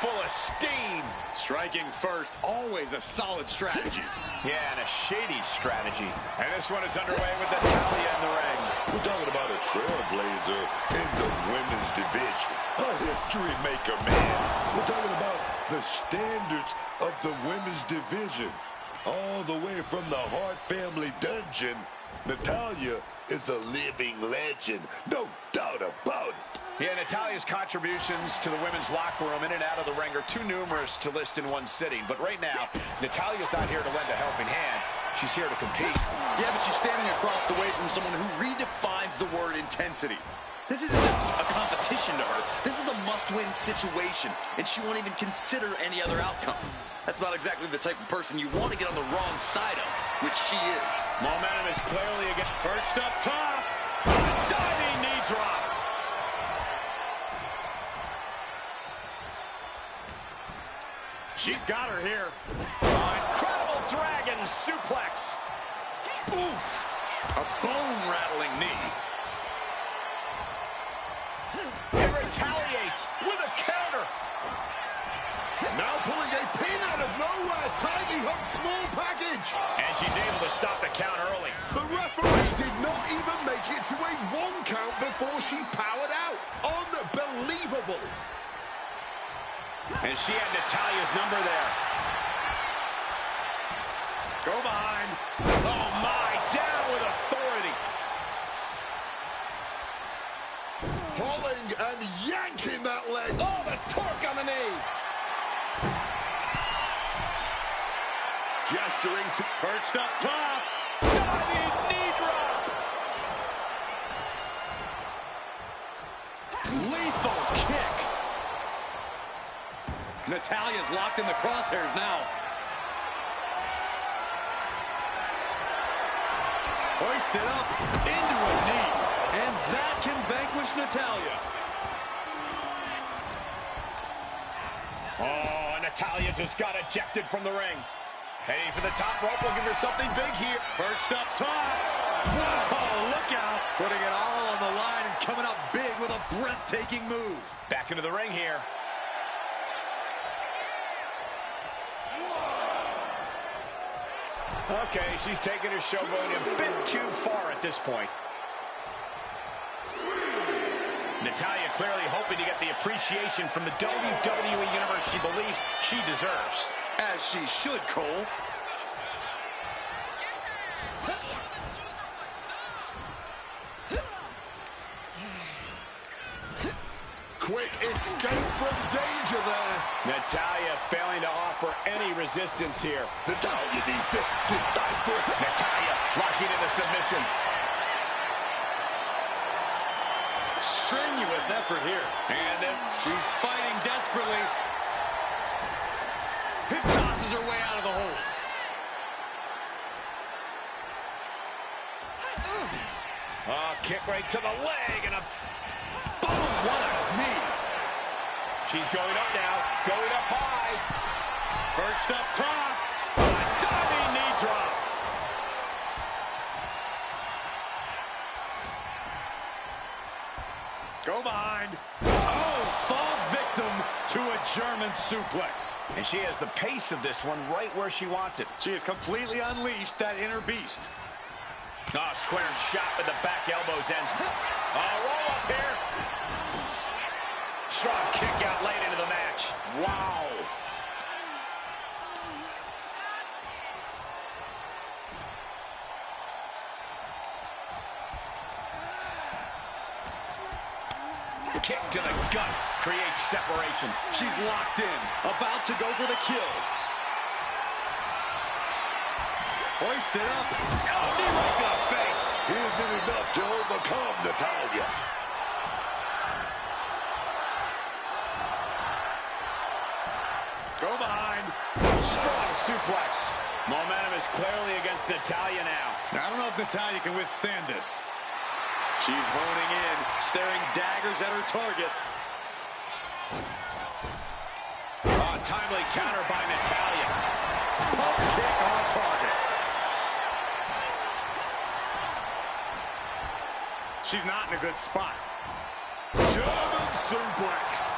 full of steam. Striking first, always a solid strategy. Yeah, and a shady strategy. And this one is underway with Natalya in the ring. We're talking about a trailblazer in the women's division. A history maker, man. We're talking about the standards of the women's division. All the way from the Hart family dungeon, Natalya is a living legend. No doubt about it. Yeah, Natalya's contributions to the women's locker room in and out of the ring are too numerous to list in one sitting. But right now, Natalya's not here to lend a helping hand. She's here to compete. Yeah, but she's standing across the way from someone who redefines the word intensity. This isn't just a competition to her. This is a must-win situation, and she won't even consider any other outcome. That's not exactly the type of person you want to get on the wrong side of, which she is. Momentum is clearly again. Perched up top. Diving knee drop. She's got her here. Incredible dragon suplex. Oof. A bone-rattling knee. And retaliates with a counter. Now pulling a pin out of nowhere. Tiny hook, small package. And she's able to stop the count early. The referee did not even make it to a 1 count before she powered out. Unbelievable. And she had Natalya's number there. Go behind. Oh, my. Down with authority. Pulling and yanking that leg. Oh, the torque on the knee. Gesturing to... Perched up top. Diving knee drop. Lethal kick. Natalya's locked in the crosshairs now. Hoisted up into a knee. And that can vanquish Natalya. Oh, and Natalya just got ejected from the ring. Heading for the top rope. We'll give her something big here. Perched up top. Whoa, look out. Putting it all on the line and coming up big with a breathtaking move. Back into the ring here. Okay, she's taking her showboat a bit too far at this point. Natalya clearly hoping to get the appreciation from the WWE Universe she believes she deserves. As she should, Cole. Quick escape from danger there. Natalya failing to offer any resistance here. Natalya needs to decipher. Natalya locking into submission. Strenuous effort here. And she's fighting desperately. Hip tosses her way out of the hole. Oh, kick right to the leg and a boom, what a knee. She's going up now, going up high. Perched up top. A diving knee drop. Go behind. Oh, falls victim to a German suplex. And she has the pace of this one right where she wants it. She has completely unleashed that inner beast. Oh, square shot with the back elbows ends. Roll up here. Strong kick out late into the match. Wow. Kick to the gut creates separation. She's locked in, about to go for the kill. Hoisted up. Oh, knee right to the face. Isn't enough to overcome Natalya. Go behind. Strong suplex. Momentum is clearly against Natalya now. I don't know if Natalya can withstand this. She's honing in, staring daggers at her target. Oh, timely counter by Natalya. Pump kick on target. She's not in a good spot. German suplex.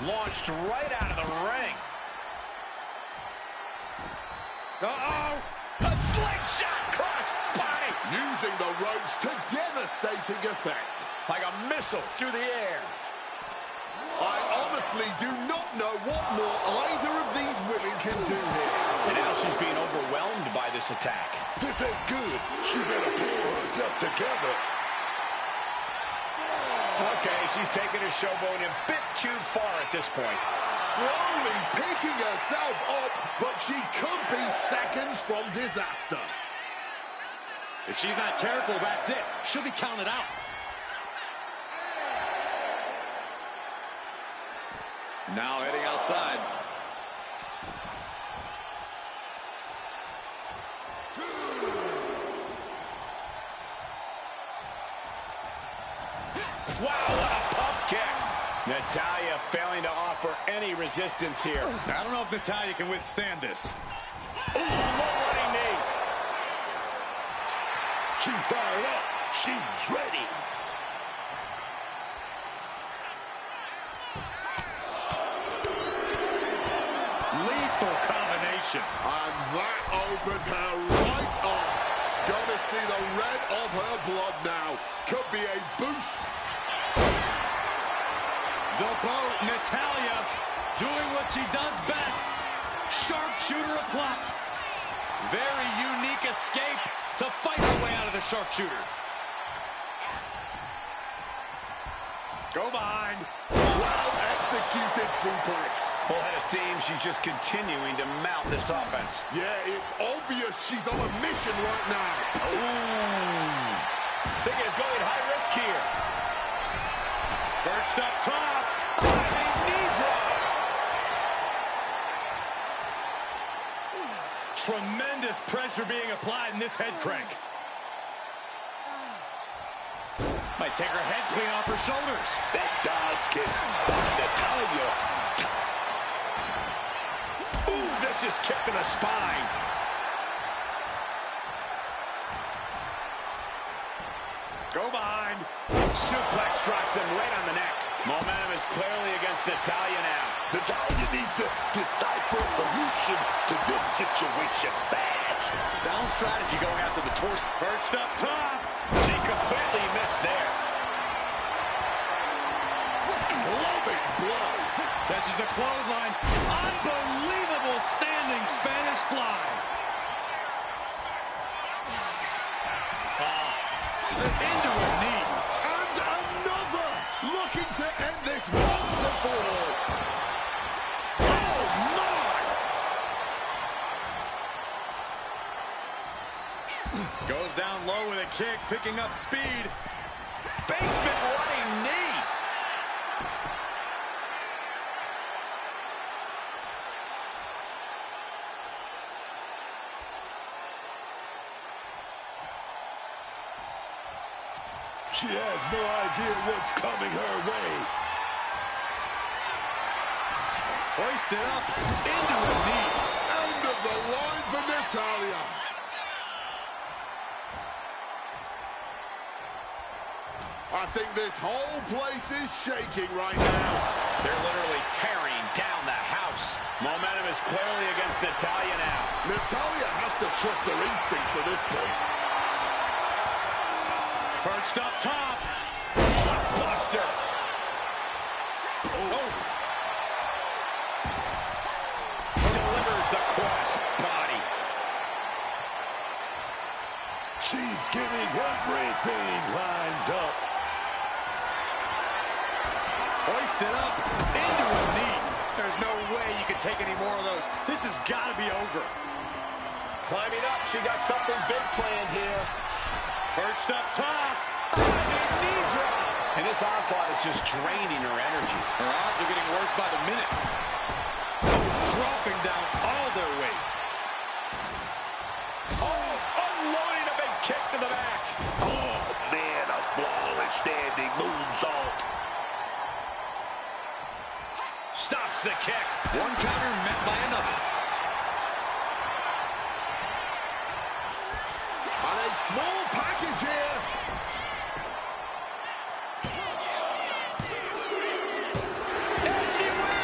Launched right out of the ring. Uh-oh. A slingshot cross body. Using the ropes to devastating effect. Like a missile through the air. I honestly do not know what more either of these women can do here. And now she's being overwhelmed by this attack. This ain't good. She better pull herself together. Okay, she's taking her showboat a bit too far at this point. Slowly picking herself up, but she could be seconds from disaster. If she's not careful, that's it. She'll be counted out. Now heading outside. Wow, what a pump kick. Natalya failing to offer any resistance here. I don't know if Natalya can withstand this. Ooh, low running knee. She's fired up. She's ready. Lethal combination. And that opened her right up. Gonna see the red of her blood now. Could be a boost. The boat, Natalya, doing what she does best. Sharpshooter applied. Very unique escape to fight her way out of the sharpshooter. Go behind. Well executed suplex. Full head of steam, she's just continuing to mount this offense. Yeah, it's obvious she's on a mission right now. Ooh. Thinking of going high risk here. Perched up top. Diving knee drop. Tremendous pressure being applied in this head crank. Might take her head clean off her shoulders. That dodge kick by Natalya. Ooh, this is kick in the spine. Go behind. Suplex drops him right on the neck. Momentum is clearly against Natalya now. Natalya needs to decipher a solution to this situation fast. Sound strategy going after the torso. Perched up top. She completely missed there. Clubbing blow. Catches the clothesline. Unbelievable standing Spanish fly. Into a knee. And another. Looking to end this once and for all. Oh, my. Goes down low with a kick, picking up speed. Basement running knee. She has no idea what's coming her way. Hoisted up into a knee. End of the line for Natalya. I think this whole place is shaking right now. They're literally tearing down the house. Momentum is clearly against Natalya now. Natalya has to trust her instincts at this point. Perched up top. Buster. Oh. Delivers the cross body. She's getting everything lined up. Hoisted up into a knee. There's no way you can take any more of those. This has got to be over. Climbing up, she got something big planned here. Perched up top. Knee drop. And this onslaught is just draining her energy. Her odds are getting worse by the minute. Dropping down all their weight. Oh, unloading a big kick to the back. Oh, man, a flawless standing moonsault. Stops the kick. One counter met by another. And a small package here. And she wins.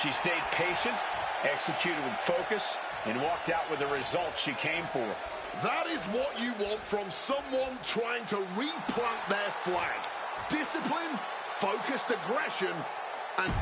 She stayed patient, executed with focus, and walked out with the result she came for. That is what you want from someone trying to replant their flag. Discipline, focused aggression, and...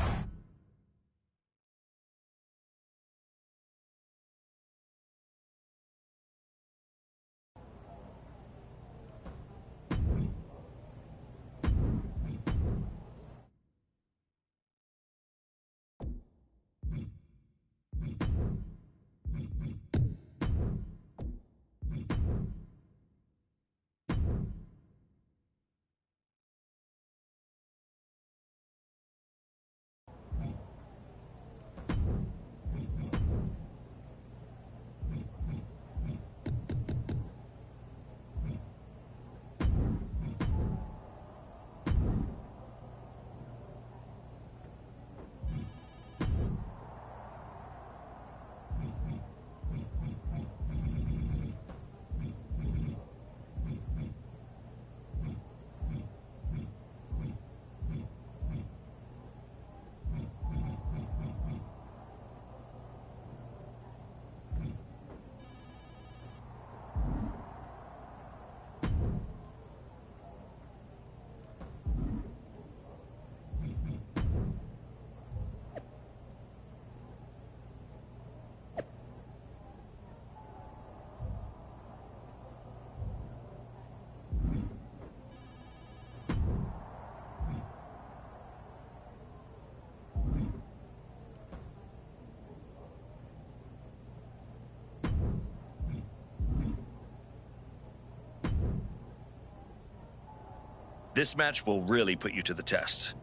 This match will really put you to the test.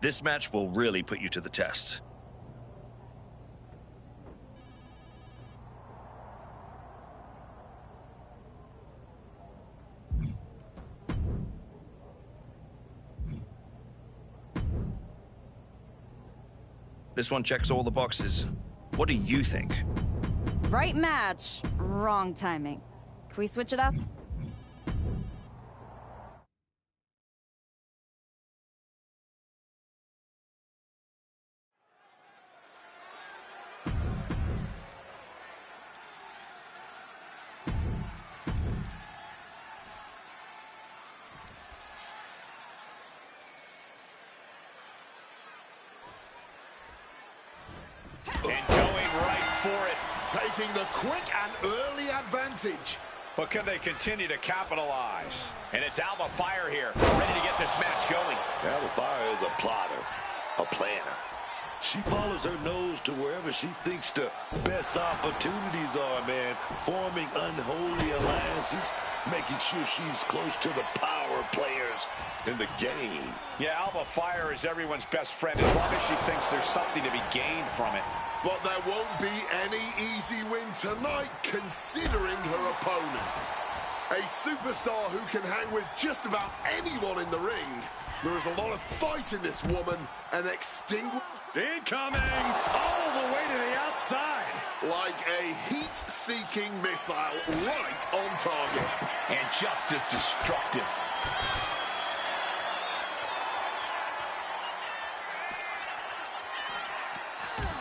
This match will really put you to the test. This one checks all the boxes. What do you think? Right match, wrong timing. Can we switch it up? And going right for it. Taking the quick and early advantage. But can they continue to capitalize? And it's Alba Fire here, ready to get this match going. Alba Fire is a plotter, a planner. She follows her nose to wherever she thinks the best opportunities are, man. Forming unholy alliances, making sure she's close to the power players in the game. Yeah, Alba Fire is everyone's best friend as long as she thinks there's something to be gained from it. But there won't be any easy win tonight, considering her opponent. A superstar who can hang with just about anyone in the ring. There is a lot of fight in this woman, an extinguished... Incoming! All the way to the outside. Like a heat-seeking missile right on target. And just as destructive.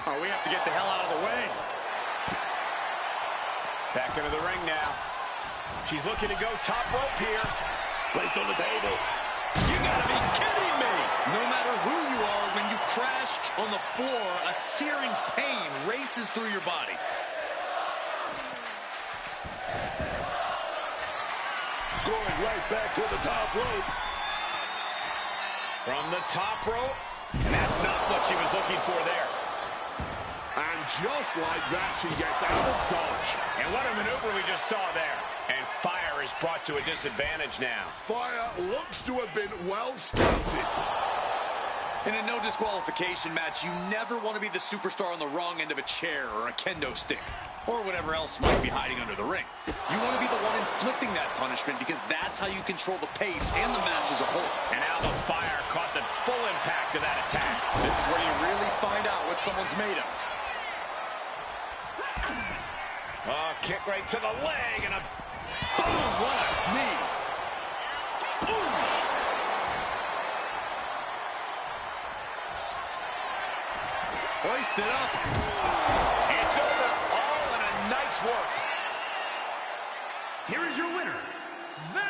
Oh, we have to get the hell out of the way. Back into the ring now. She's looking to go top rope here. Placed on the table. You gotta be kidding me! No matter who you are, when you crash on the floor, a searing pain races through your body. Going right back to the top rope. From the top rope. And that's not what she was looking for there. And just like that, she gets out of dodge. And what a maneuver we just saw there. And Fire is brought to a disadvantage now. Fire looks to have been well scouted. In a no disqualification match, you never want to be the superstar on the wrong end of a chair or a kendo stick, or whatever else might be hiding under the ring. You want to be the one inflicting that punishment because that's how you control the pace and the match as a whole. And Alba Fire caught the full impact of that attack. This is where you really find out what someone's made of. Oh, kick right to the leg and a Boom! What a knee! Hoist it up. It's over. All in a night's work. Here is your winner, Val!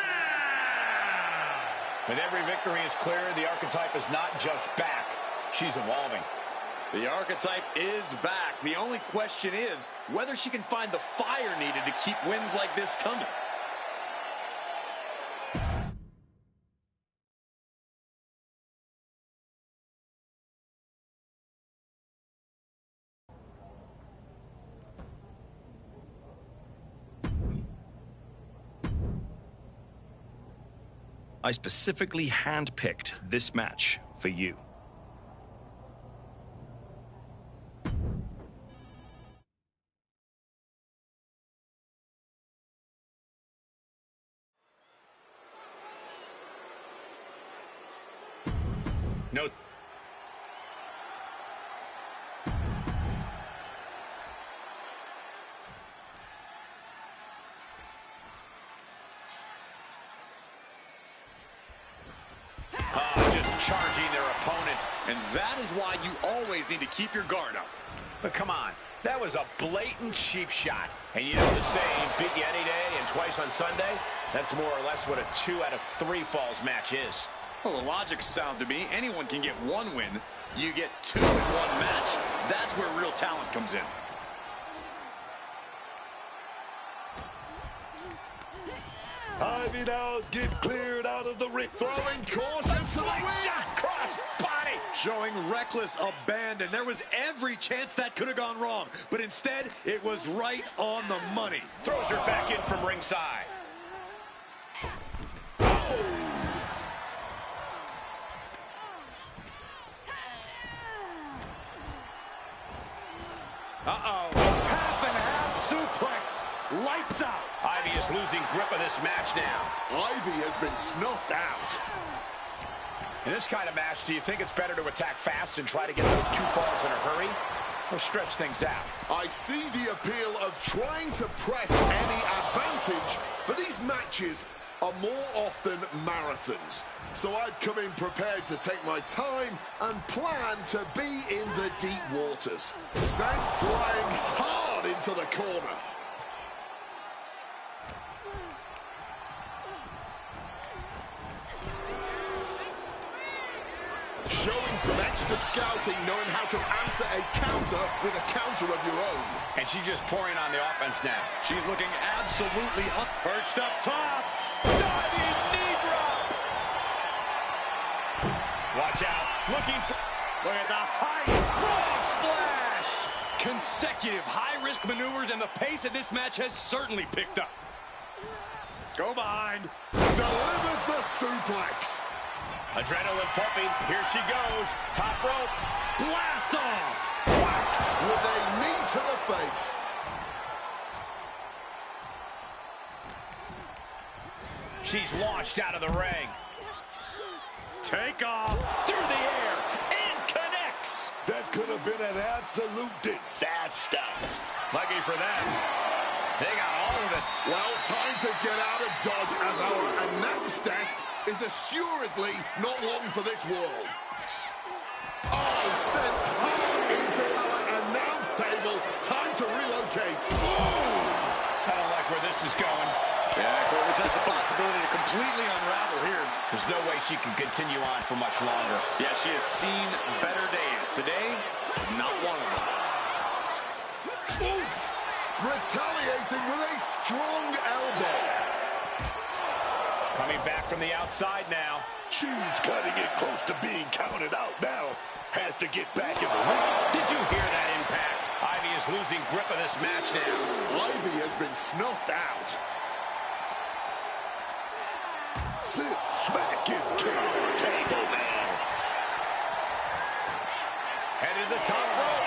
With every victory is clear, the archetype is not just back. She's evolving. The archetype is back. The only question is whether she can find the fire needed to keep wins like this coming. I specifically handpicked this match for you. No. Just charging their opponent. And that is why you always need to keep your guard up. But come on, that was a blatant cheap shot. And you know the saying, beat you any day and twice on Sunday? That's more or less what a 2 out of 3 falls match is. Well, the logic's sound to me. Anyone can get one win. You get 2 in one match. That's where real talent comes in. Ivy Now's get cleared out of the ring. Throwing caution to the wind. Cross body. Showing reckless abandon. There was every chance that could have gone wrong. But instead, it was right on the money. Throws her back in from ringside. Uh-oh. Half and half suplex. Lights out. Ivy is losing grip of this match now. Ivy has been snuffed out. In this kind of match, do you think it's better to attack fast and try to get those two falls in a hurry, or stretch things out? I see the appeal of trying to press any advantage, but these matches are more often marathons. So I've come in prepared to take my time and plan to be in the deep waters. Sent flying hard into the corner. Showing some extra scouting, knowing how to answer a counter with a counter of your own. And she's just pouring on the offense now. She's looking absolutely up. Perched up top. Diving knee drop. Watch out. Looking for... Look at the height. Frog splash. Consecutive high-risk maneuvers, and the pace of this match has certainly picked up. Go behind. Delivers the suplex. Adrenaline pumping. Here she goes. Top rope. Blast off. Whacked with a knee to the face. She's launched out of the ring. Take off. Through the air. And connects. That could have been an absolute disaster. Lucky for them, they got all of it. Well, time to get out of Dodge, as our announce desk is assuredly not long for this world. Oh, sent hard into our announce table. Time to relocate. I don't like where this is going. Yeah, Corvus has the possibility to completely unravel here. There's no way she can continue on for much longer. Yeah, she has seen better days. Today is not one of them. Oof! Retaliating with a strong elbow. Coming back from the outside now. She's cutting it close to being counted out now. Has to get back in the ring. Did you hear that impact? Ivy is losing grip of this match now. Ivy has been snuffed out. Sit smack into the table, man. Headed to the top rope.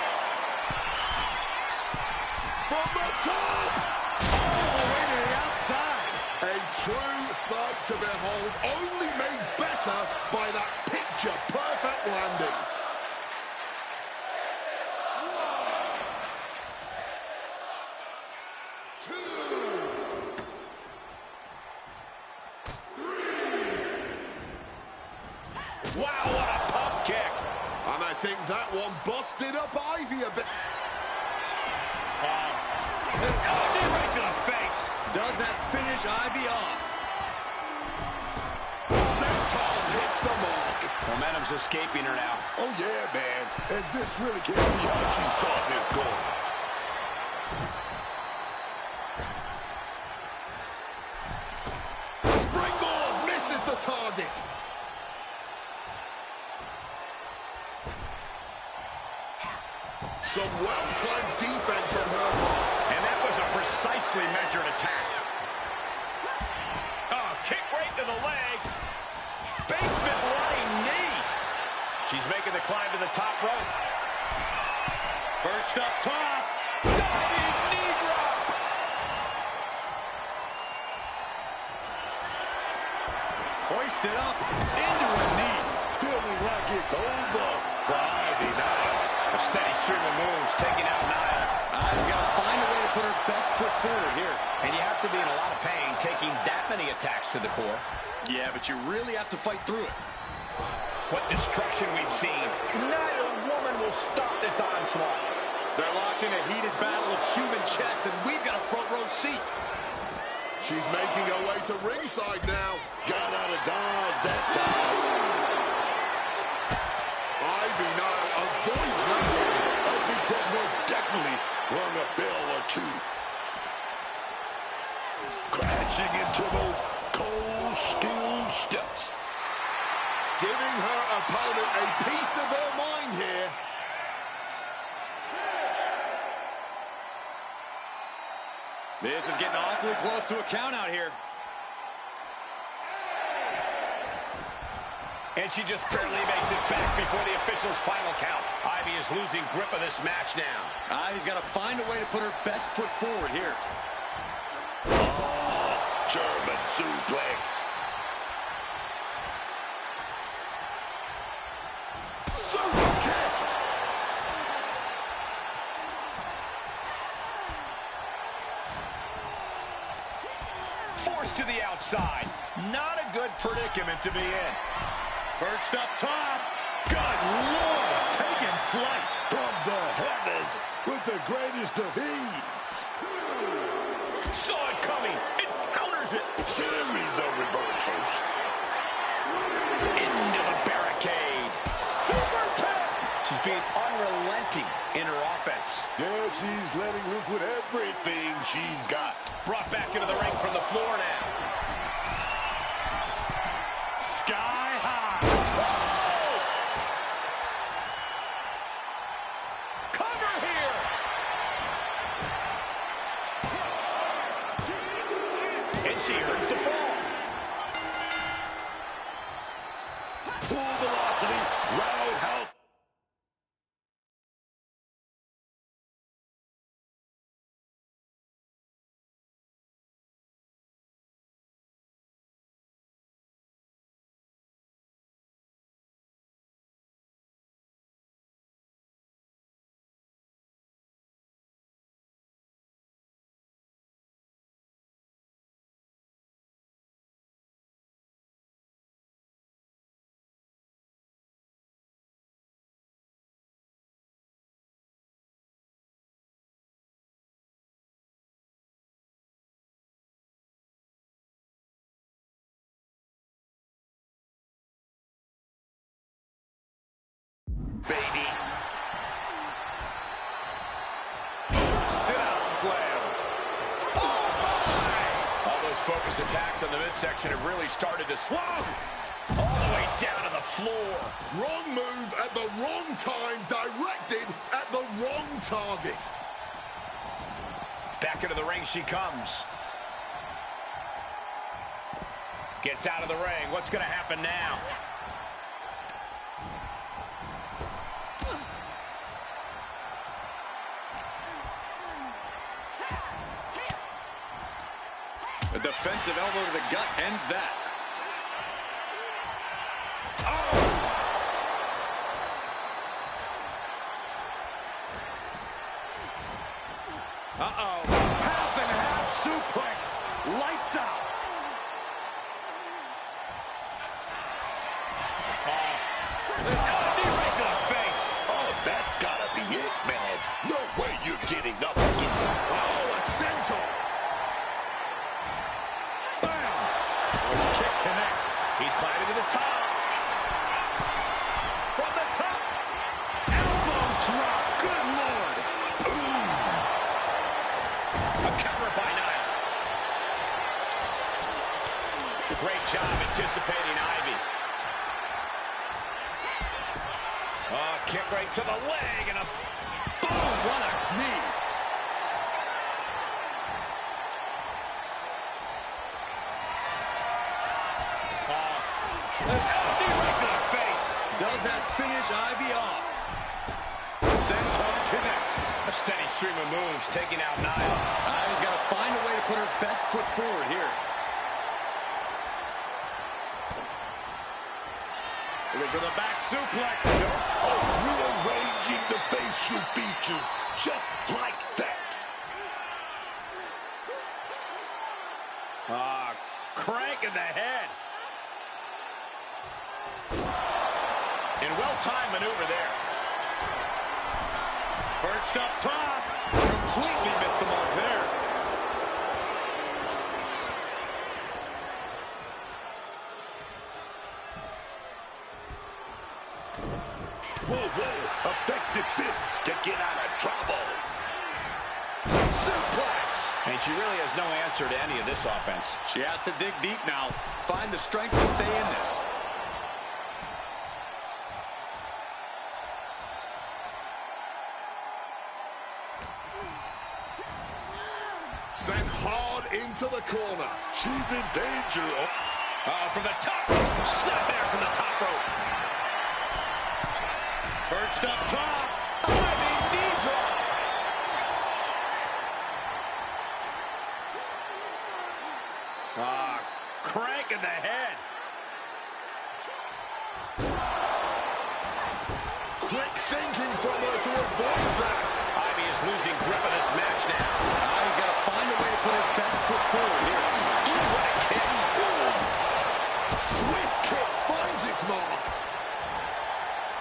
From the top! All the way to the outside. A true sight to behold, only made better by that picture-perfect landing. Wow, what a pump kick. And I think that one busted up Ivy a bit. Knee right to the face. Does that finish Ivy off? Senton hits the mark. Momentum's escaping her now. Oh, yeah, man. And this really can't be how she saw this going. Springboard misses the target. Some well-timed defense on her part. And that was a precisely measured attack. Oh, kick right to the leg. Basement running knee. She's making the climb to the top rope. Perched up top. Diving knee drop. Hoisted up into a knee. Feeling like it's over for Ivy now. A steady stream of moves taking out Nia. Ivy's got to find a way to put her best foot forward here. And you have to be in a lot of pain taking that many attacks to the core. Yeah, but you really have to fight through it. What destruction we've seen. Neither woman will stop this onslaught. They're locked in a heated battle of human chess, and we've got a front row seat. She's making her way to ringside now. Got out of dodge that time. Ivy now avoids that one. I think that will definitely rung a bell or two. Crashing into those cold steel steps. Giving her opponent a piece of her mind here. This is getting awfully close to a count out here. And she just barely makes it back before the official's final count. Ivy is losing grip of this match now. Ivy's got to find a way to put her best foot forward here. Oh, German suplex. Super kick. Forced to the outside. Not a good predicament to be in. Perched up top. Good Lord, taking flight. From the heavens with the greatest of ease. Saw it coming. It counters it. Series of reversals. Into the barricade. Super kick. She's being unrelenting in her offense. Yeah, she's letting loose with everything she's got. Brought back into the ring from the floor now. Sky high. Oh! Cover here. And she earns the fall. Full velocity, roundhouse. Baby. Sit-out slam. Oh, my! All those focus attacks on the midsection have really started to slow. All the way down to the floor. Wrong move at the wrong time, directed at the wrong target. Back into the ring she comes. Gets out of the ring. What's going to happen now? A defensive elbow to the gut ends that. Uh-oh. Half and half suplex. Lights out. Knee right to the face. Oh, that's gotta be it, man. No way you're getting up again. Oh, a senton. Kick connects. He's climbing to the top. From the top. Elbow drop. Good Lord. A cover by Nia. Great job anticipating Ivy. Oh, kick right to the leg and a Boom. What a knee. knee right to the face. Does that finish Ivy off? Senton connects. A steady stream of moves taking out Nia. Ivy's got to find a way to put her best foot forward here. Looking for the back suplex. Oh, rearranging the facial features just like that. Crank in the head. And well-timed maneuver there. Perched up top. Completely missed the mark there. Whoa, effective fist to get out of trouble. Suplex. And she really has no answer to any of this offense. She has to dig deep now. Find the strength to stay in this. Sent hard into the corner. She's in danger. From the top rope. Snap there from the top rope. Perched up top. Diving knee drop. Crank in the head. Quick thinking from her to avoid that. Ivy is losing grip of this match now. Ivy's got to find a way to put her best foot forward here. What a kick. Swift kick finds its mark.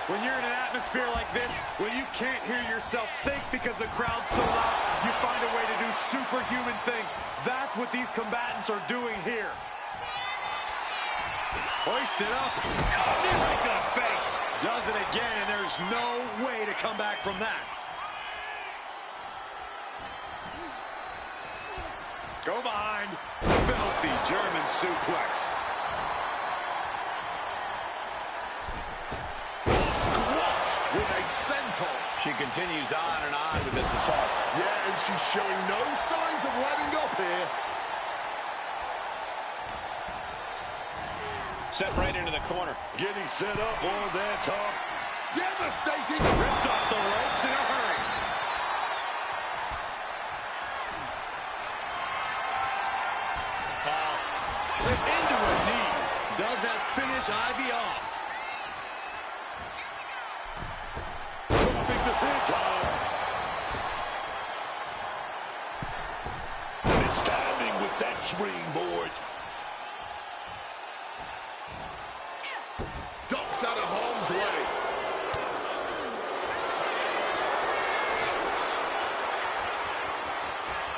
When you're in an atmosphere like this, when you can't hear yourself think because the crowd's so loud, you find a way to do superhuman things. That's what these combatants are doing here. Hoisted up. Knee right to the face. Does it again, and there's no way to come back from that. Go behind. Filthy German suplex. Squashed with a senton. She continues on and on with this assault. Yeah, and she's showing no signs of letting up here. Set right into the corner. Getting set up on that top. Devastating. Ripped off the ropes in a hurry. Into a knee. Does that finish Ivy off? Dropping the senton. It's timing with that springboard. Ducks out of harm's way.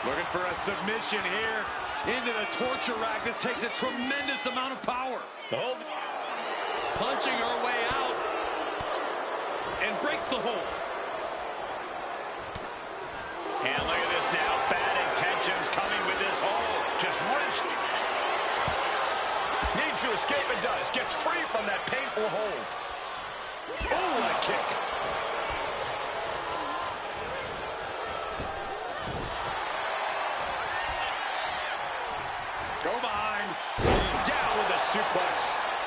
Looking for a submission here. Into the torture rack. This takes a tremendous amount of power. Hold. Punching her way out. And breaks the hold. And look at this now. Bad intentions coming with this hold. Just wrenched. Needs to escape and does. Gets free from that painful hold. Oh, that kick. Go behind. Down with a suplex.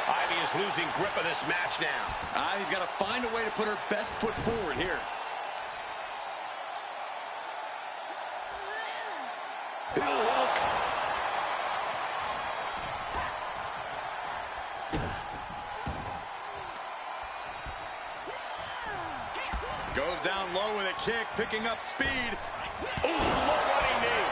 Ivy is losing grip of this match now. Ivy's got to find a way to put her best foot forward here. Goes down low with a kick, picking up speed. Ooh, low running knee.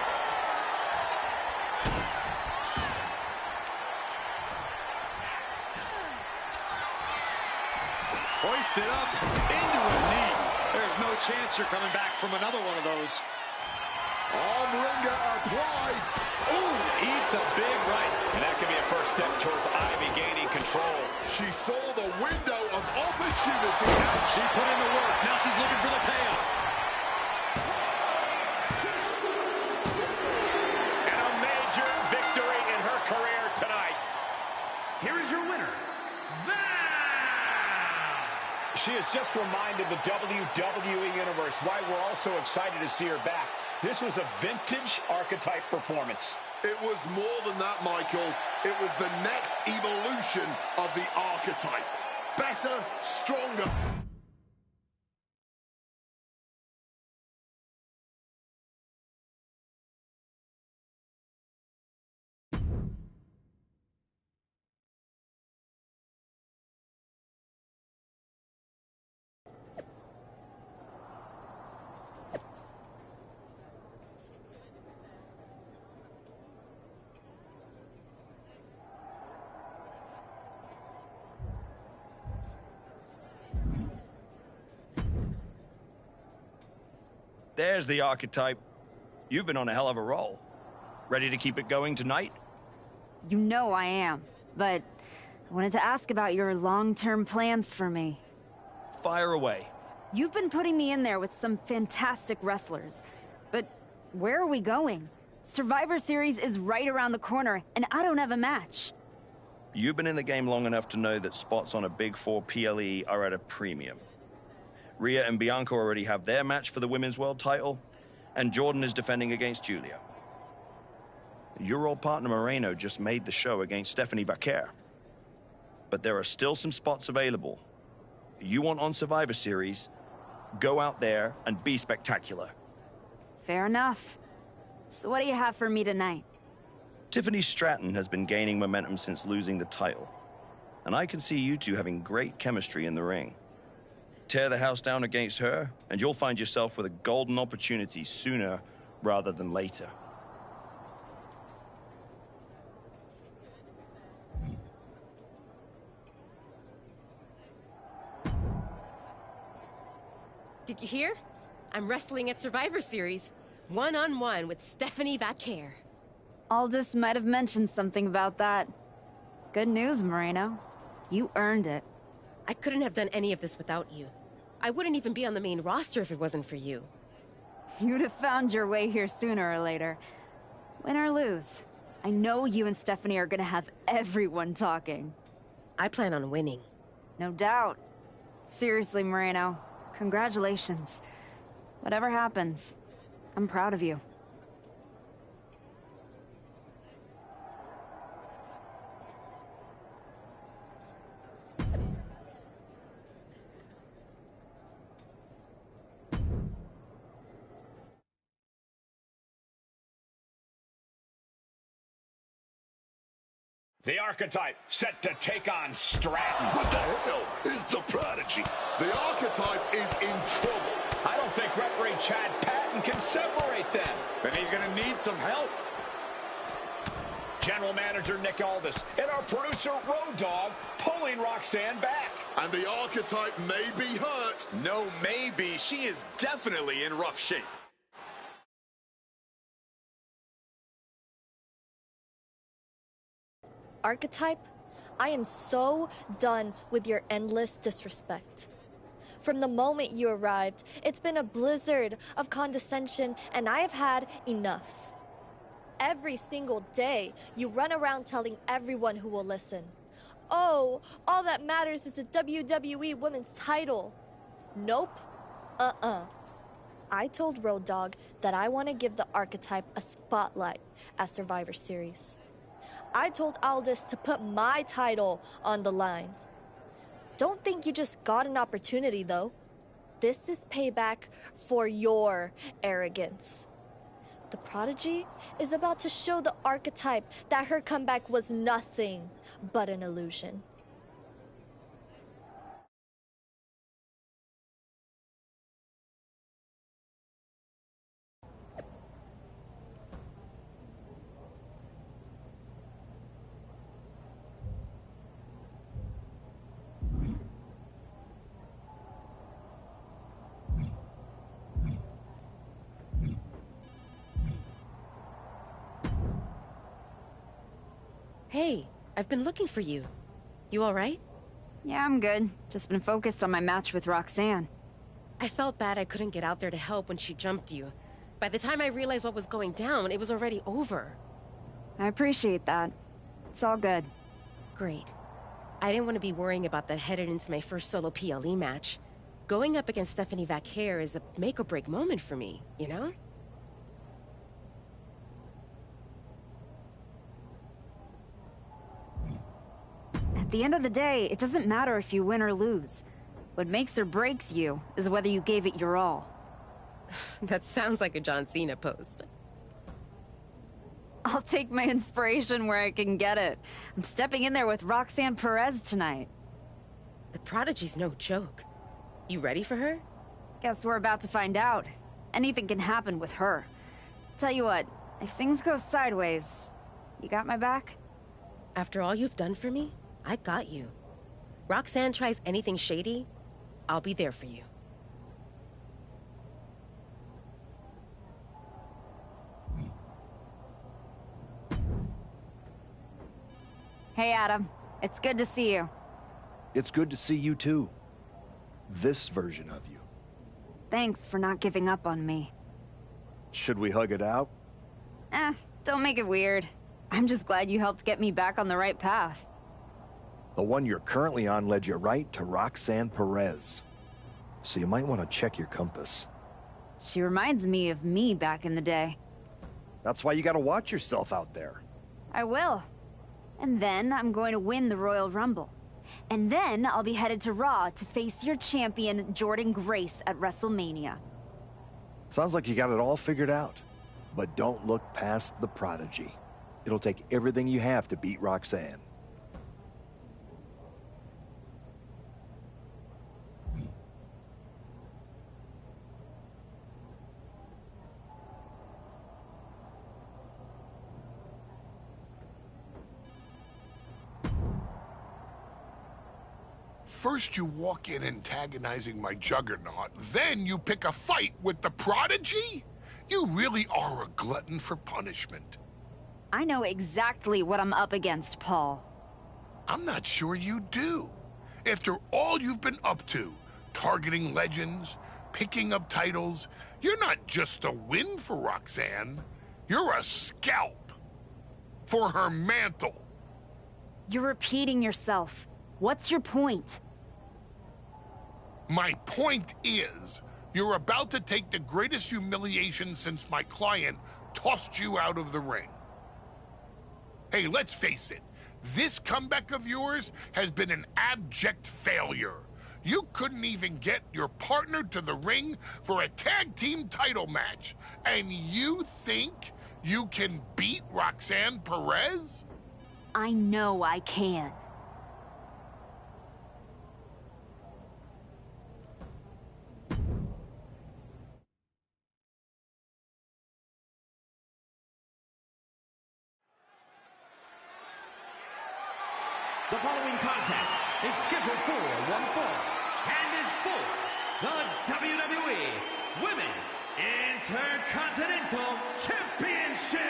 Hoisted up into a knee. There's no chance you're coming back from another one of those. Arm wringer applied. Ooh, eats a big right. And that could be a first step towards Ivy gaining control. She saw the window of opportunity. She put in the work. Now she's looking for the payoff. And a major victory in her career tonight. Here is your winner, She has just reminded the WWE Universe why we're all so excited to see her back. This was a vintage Archetype performance. It was more than that, Michael. It was the next evolution of the Archetype. Better, stronger. There's the Archetype. You've been on a hell of a roll. Ready to keep it going tonight? You know I am, but I wanted to ask about your long-term plans for me. Fire away. You've been putting me in there with some fantastic wrestlers, but where are we going? Survivor Series is right around the corner, and I don't have a match. You've been in the game long enough to know that spots on a Big Four PLE are at a premium. Rhea and Bianca already have their match for the Women's World title, and Jordan is defending against Julia. Your old partner Moreno just made the show against Stephanie Vaquer. But there are still some spots available. You want on Survivor Series, go out there and be spectacular. Fair enough. So what do you have for me tonight? Tiffany Stratton has been gaining momentum since losing the title. And I can see you two having great chemistry in the ring. Tear the house down against her, and you'll find yourself with a golden opportunity sooner rather than later. Did you hear? I'm wrestling at Survivor Series, one-on-one with Stephanie Vaquer. Aldis might have mentioned something about that. Good news, Moreno. You earned it. I couldn't have done any of this without you. I wouldn't even be on the main roster if it wasn't for you. You'd have found your way here sooner or later. Win or lose, I know you and Stephanie are gonna have everyone talking. I plan on winning. No doubt. Seriously, Moreno, congratulations. Whatever happens, I'm proud of you. The Archetype set to take on Stratton. What the hell is the Prodigy? The Archetype is in trouble. I don't think referee Chad Patton can separate them. Then he's going to need some help. General Manager Nick Aldis and our producer Road Dogg pulling Roxanne back. And the Archetype may be hurt. No, maybe. She is definitely in rough shape. Archetype, I am so done with your endless disrespect. From the moment you arrived, it's been a blizzard of condescension, and I have had enough. Every single day, you run around telling everyone who will listen, "Oh, all that matters is the WWE Women's title." Nope. I told Road Dogg that I want to give the Archetype a spotlight at Survivor Series. I told Aldis to put my title on the line. Don't think you just got an opportunity, though. This is payback for your arrogance. The Prodigy is about to show the Archetype that her comeback was nothing but an illusion. Hey, I've been looking for you. You all right? Yeah, I'm good. Just been focused on my match with Roxanne. I felt bad I couldn't get out there to help when she jumped you. By the time I realized what was going down, it was already over. I appreciate that. It's all good. Great. I didn't want to be worrying about that headed into my first solo PLE match. Going up against Stephanie Vaquer is a make-or-break moment for me, you know? At the end of the day, it doesn't matter if you win or lose. What makes or breaks you is whether you gave it your all. That sounds like a John Cena post. I'll take my inspiration where I can get it. I'm stepping in there with Roxanne Perez tonight. The Prodigy's no joke. You ready for her? Guess we're about to find out. Anything can happen with her. Tell you what, if things go sideways, you got my back? After all you've done for me, I got you. Roxanne tries anything shady, I'll be there for you. Hey, Adam. It's good to see you. It's good to see you, too. This version of you. Thanks for not giving up on me. Should we hug it out? Don't make it weird. I'm just glad you helped get me back on the right path. The one you're currently on led you right to Roxanne Perez. So you might want to check your compass. She reminds me of me back in the day. That's why you gotta watch yourself out there. I will. And then I'm going to win the Royal Rumble. And then I'll be headed to Raw to face your champion, Jordynne Grace, at WrestleMania. Sounds like you got it all figured out. But don't look past the Prodigy. It'll take everything you have to beat Roxanne. First you walk in antagonizing my juggernaut, then you pick a fight with the Prodigy? You really are a glutton for punishment. I know exactly what I'm up against, Paul. I'm not sure you do. After all you've been up to, targeting legends, picking up titles, you're not just a win for Roxanne. You're a scalp for her mantle. You're repeating yourself. What's your point? My point is, you're about to take the greatest humiliation since my client tossed you out of the ring. Hey, let's face it, this comeback of yours has been an abject failure. You couldn't even get your partner to the ring for a tag team title match, and you think you can beat Roxanne Perez? I know I can. The following contest is scheduled for one fall and is for the WWE Women's Intercontinental Championship.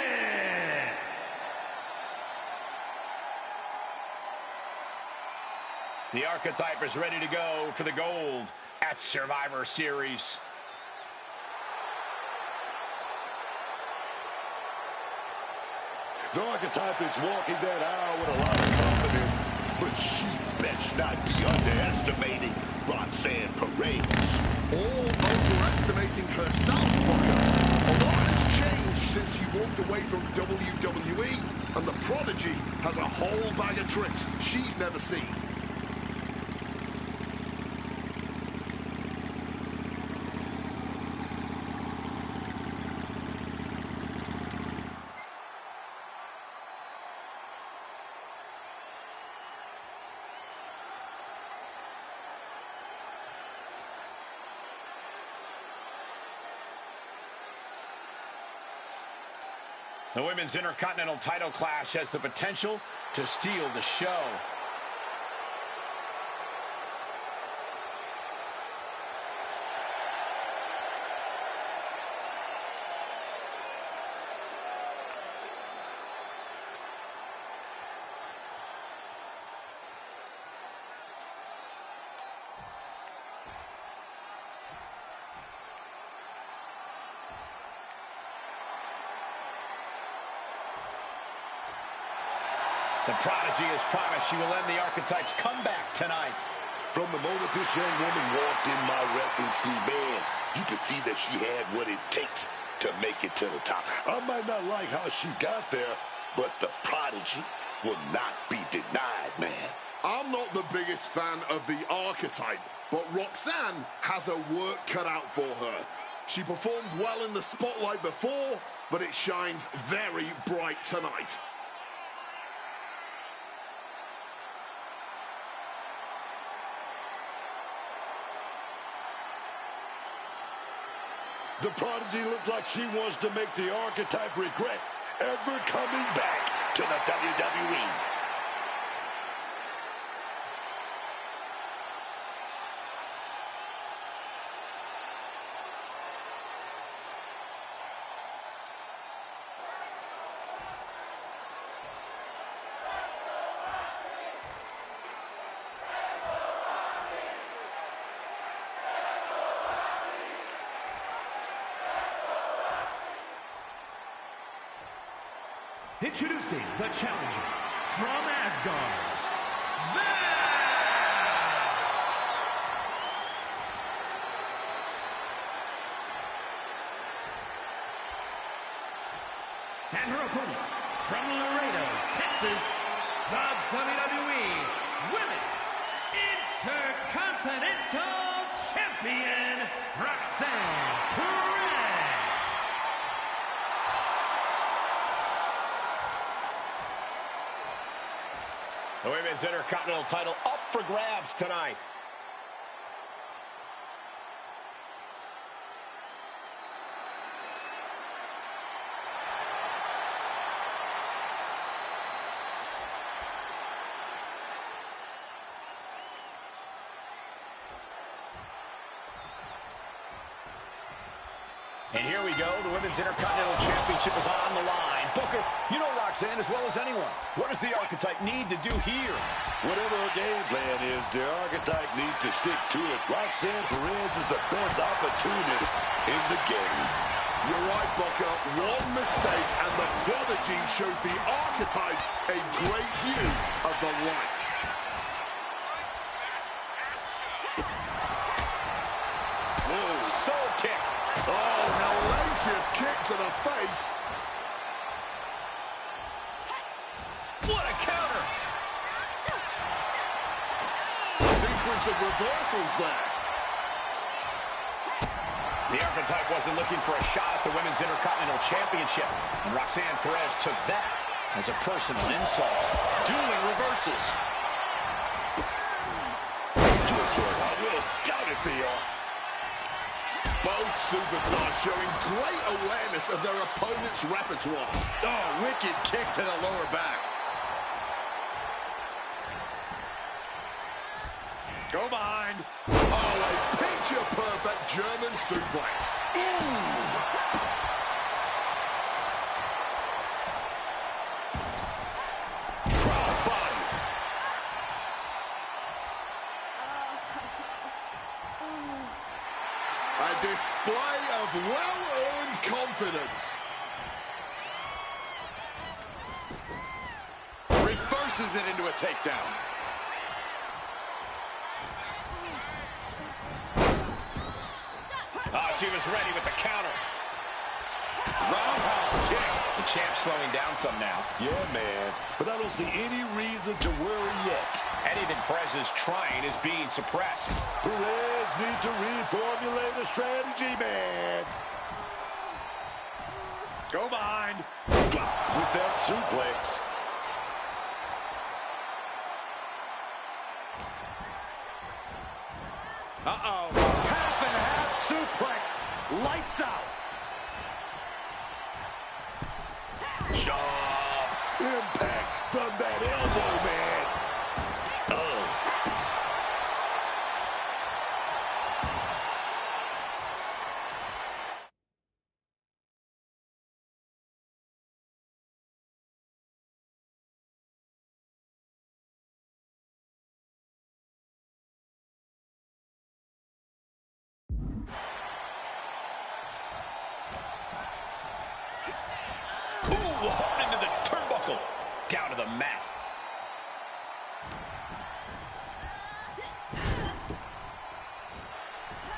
The Archetype is ready to go for the gold at Survivor Series. The Archetype is walking that aisle with a lot of confidence, but she best not be underestimating Roxanne Perez. Or overestimating herself, Booker. A lot has changed since she walked away from WWE, and the Prodigy has a whole bag of tricks she's never seen. The Women's Intercontinental title clash has the potential to steal the show. The Prodigy has promised she will end the Archetype's comeback tonight. From the moment this young woman walked in my wrestling school, man, you could see that she had what it takes to make it to the top. I might not like how she got there, but the Prodigy will not be denied, man. I'm not the biggest fan of the Archetype, but Roxanne has her work cut out for her. She performed well in the spotlight before, but it shines very bright tonight. The Prodigy looks like she wants to make the Archetype regret ever coming back to the WWE. Introducing the challenger from Asgard, And her opponent, from Laredo, Texas, the WWE Women's Intercontinental Champion, Roxanne Perez. The Women's Intercontinental title up for grabs tonight. And here we go. The Women's Intercontinental Championship is on the line. Booker, you know Roxanne as well as anyone. What does the Archetype need to do here? Whatever her game plan is, the Archetype needs to stick to it. Roxanne Perez is the best opportunist in the game. You're right, Booker. One mistake and the Prodigy shows the Archetype a great view of the lights. Whoa, soul kick. Oh, hellacious kick to the face. What a counter. Sequence of reversals there. The Archetype wasn't looking for a shot at the Women's Intercontinental Championship, and Roxanne Perez took that as a personal insult. Dueling reversals. Too short, I will scout it, Theo. Both superstars showing great awareness of their opponent's repertoire. Oh, wicked kick to the lower back. Go behind. Oh, a picture-perfect German suplex. Crossbody. A display of well-earned confidence. Reverses it into a takedown. Oh, she was ready with the counter. Roundhouse kick. The champ's slowing down some now. Yeah, man, but I don't see any reason to worry yet. Anything Perez is trying is being suppressed. Perez needs to reformulate a strategy, man. Go behind. With that suplex. Uh-oh. Half and half suplex. Lights out. Sharp impact from that elbow, man. Oh. Ooh, hard into the turnbuckle. Down to the mat.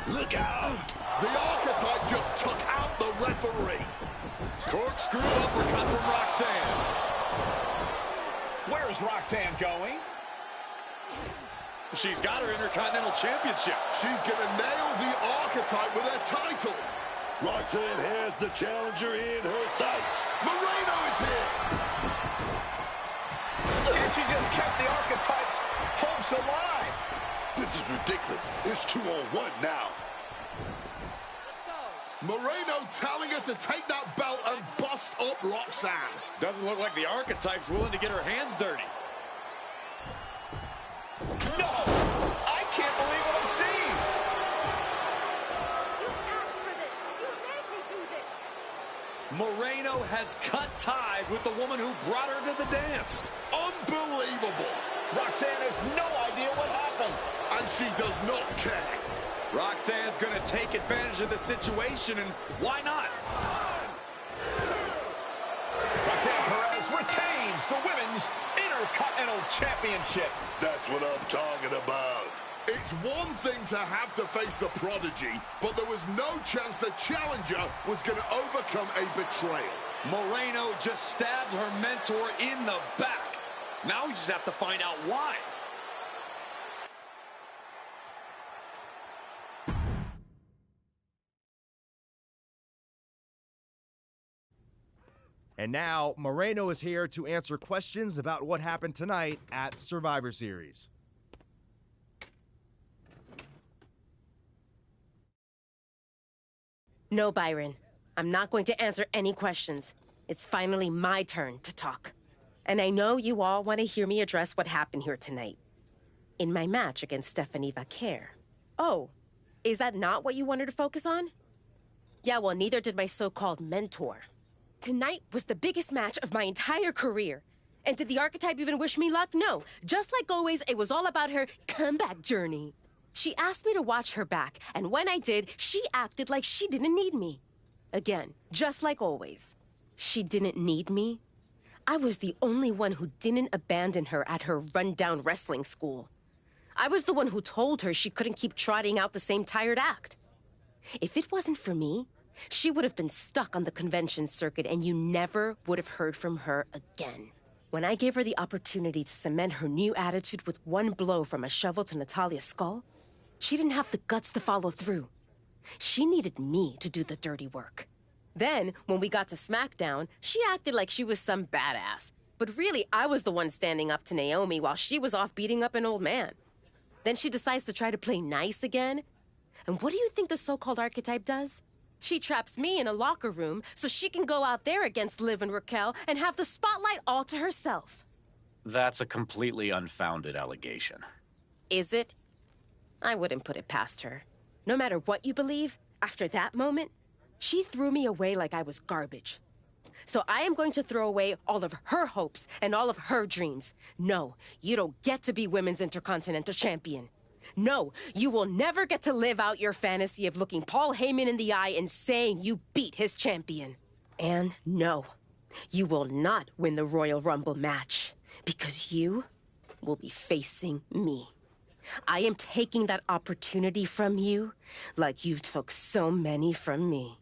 Look out. The Archetype just took out the referee. Corkscrew uppercut from Roxanne. Where is Roxanne going? She's got her Intercontinental Championship. She's going to nail the Archetype with her title. Roxanne has the challenger in her sights. Moreno is here. And she just kept the Archetype's hopes alive. This is ridiculous. It's 2-on-1 now. Moreno telling her to take that belt and bust up Roxanne. Doesn't look like the Archetype's willing to get her hands dirty. No! I can't believe what I'm seeing! Moreno has cut ties with the woman who brought her to the dance. Unbelievable. Roxanne has no idea what happened. And she does not care. Roxanne's going to take advantage of the situation, and why not? Roxanne Perez retains the Women's Intercontinental Championship. That's what I'm talking about. It's one thing to have to face the Prodigy, but there was no chance the challenger was going to overcome a betrayal. Moreno just stabbed her mentor in the back. Now we just have to find out why. And now, Moreno is here to answer questions about what happened tonight at Survivor Series. No, Byron. I'm not going to answer any questions. It's finally my turn to talk. And I know you all want to hear me address what happened here tonight. In my match against Stephanie Vaquer. Oh, is that not what you wanted to focus on? Yeah, well, neither did my so-called mentor. Tonight was the biggest match of my entire career. And did the archetype even wish me luck? No. Just like always, it was all about her comeback journey. She asked me to watch her back, and when I did, she acted like she didn't need me. Again, just like always. She didn't need me. I was the only one who didn't abandon her at her rundown wrestling school. I was the one who told her she couldn't keep trotting out the same tired act. If it wasn't for me, she would have been stuck on the convention circuit and you never would have heard from her again. When I gave her the opportunity to cement her new attitude with one blow from a shovel to Natalya's skull, she didn't have the guts to follow through. She needed me to do the dirty work. Then, when we got to SmackDown, she acted like she was some badass. But really, I was the one standing up to Naomi while she was off beating up an old man. Then she decides to try to play nice again. And what do you think the so-called archetype does? She traps me in a locker room so she can go out there against Liv and Raquel and have the spotlight all to herself. That's a completely unfounded allegation. Is it? I wouldn't put it past her. No matter what you believe, after that moment, she threw me away like I was garbage. So I am going to throw away all of her hopes and all of her dreams. No, you don't get to be Women's Intercontinental Champion. No, you will never get to live out your fantasy of looking Paul Heyman in the eye and saying you beat his champion. And no, you will not win the Royal Rumble match because you will be facing me. I am taking that opportunity from you like you took so many from me.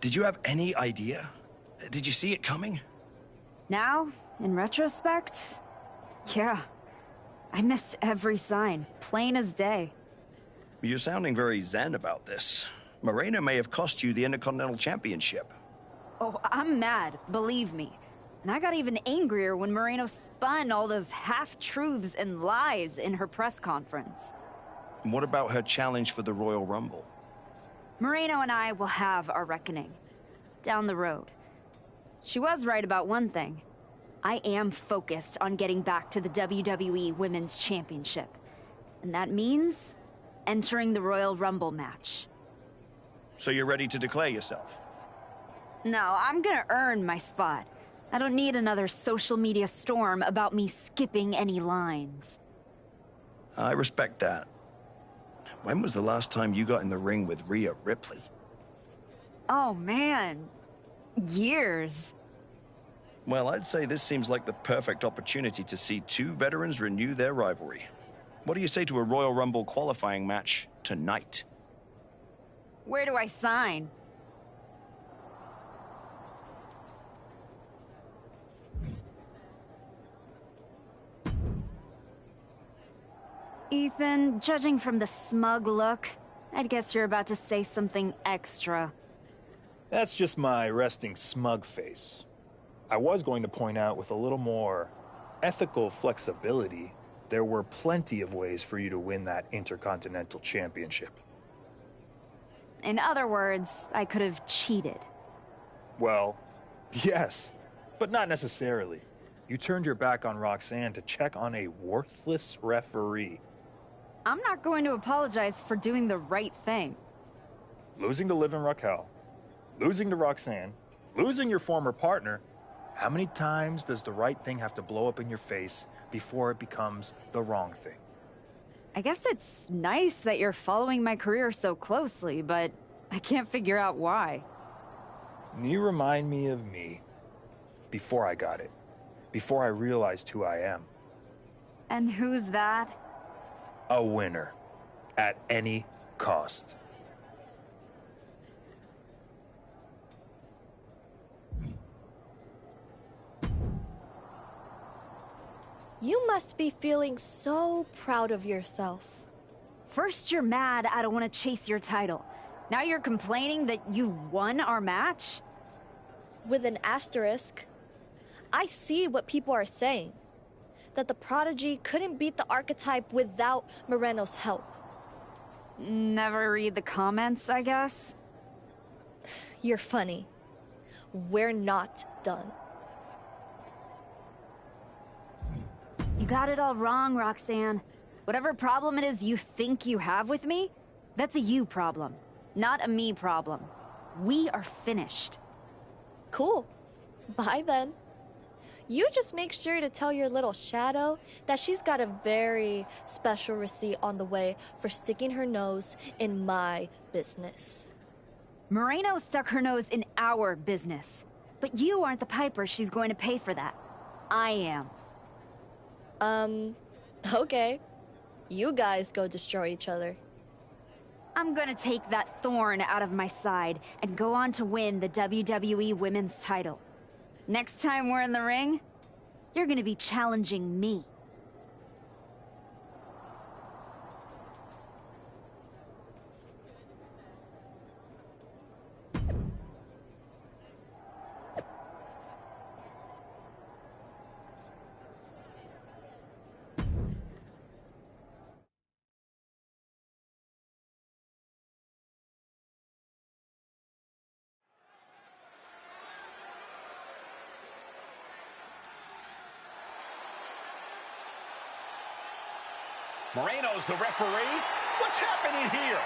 Did you have any idea? Did you see it coming? Now, in retrospect, yeah. I missed every sign, plain as day. You're sounding very zen about this. Moreno may have cost you the Intercontinental Championship. Oh, I'm mad, believe me. And I got even angrier when Moreno spun all those half-truths and lies in her press conference. And what about her challenge for the Royal Rumble? Moreno and I will have our reckoning. Down the road. She was right about one thing. I am focused on getting back to the WWE Women's Championship. And that means entering the Royal Rumble match. So you're ready to declare yourself? No, I'm gonna earn my spot. I don't need another social media storm about me skipping any lines. I respect that. When was the last time you got in the ring with Rhea Ripley? Oh, man. Years. Well, I'd say this seems like the perfect opportunity to see two veterans renew their rivalry. What do you say to a Royal Rumble qualifying match tonight? Where do I sign? Ethan, judging from the smug look, I'd guess you're about to say something extra. That's just my resting smug face. I was going to point out with a little more ethical flexibility, there were plenty of ways for you to win that Intercontinental Championship. In other words, I could have cheated. Well, yes, but not necessarily. You turned your back on Roxanne to check on a worthless referee. I'm not going to apologize for doing the right thing. Losing to Liv and Raquel, losing to Roxanne, losing your former partner. How many times does the right thing have to blow up in your face before it becomes the wrong thing? I guess it's nice that you're following my career so closely, but I can't figure out why. You remind me of me before I got it, before I realized who I am. And who's that? A winner, at any cost. You must be feeling so proud of yourself. First you're mad I don't want to chase your title. Now you're complaining that you won our match? With an asterisk. I see what people are saying. That the Prodigy couldn't beat the Archetype without Moreno's help. Never read the comments, I guess? You're funny. We're not done. You got it all wrong, Roxanne. Whatever problem it is you think you have with me, that's a you problem, not a me problem. We are finished. Cool. Bye then. You just make sure to tell your little shadow that she's got a very special receipt on the way for sticking her nose in my business. Moreno stuck her nose in our business. But you aren't the piper she's going to pay for that. I am. Okay. You guys go destroy each other. I'm gonna take that thorn out of my side and go on to win the WWE Women's title. Next time we're in the ring, you're gonna be challenging me. Moreno's the referee. What's happening here?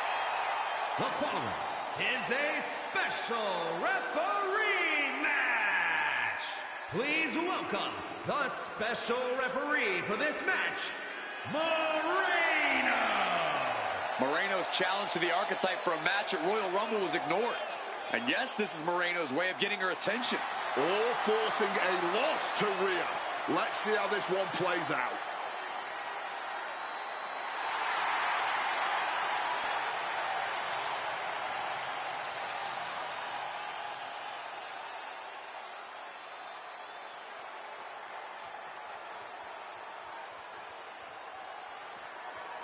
The following is a special referee match. Please welcome the special referee for this match, Moreno. Moreno's challenge to the Archetype for a match at Royal Rumble was ignored. And yes, this is Moreno's way of getting her attention. All forcing a loss to Rhea. Let's see how this one plays out.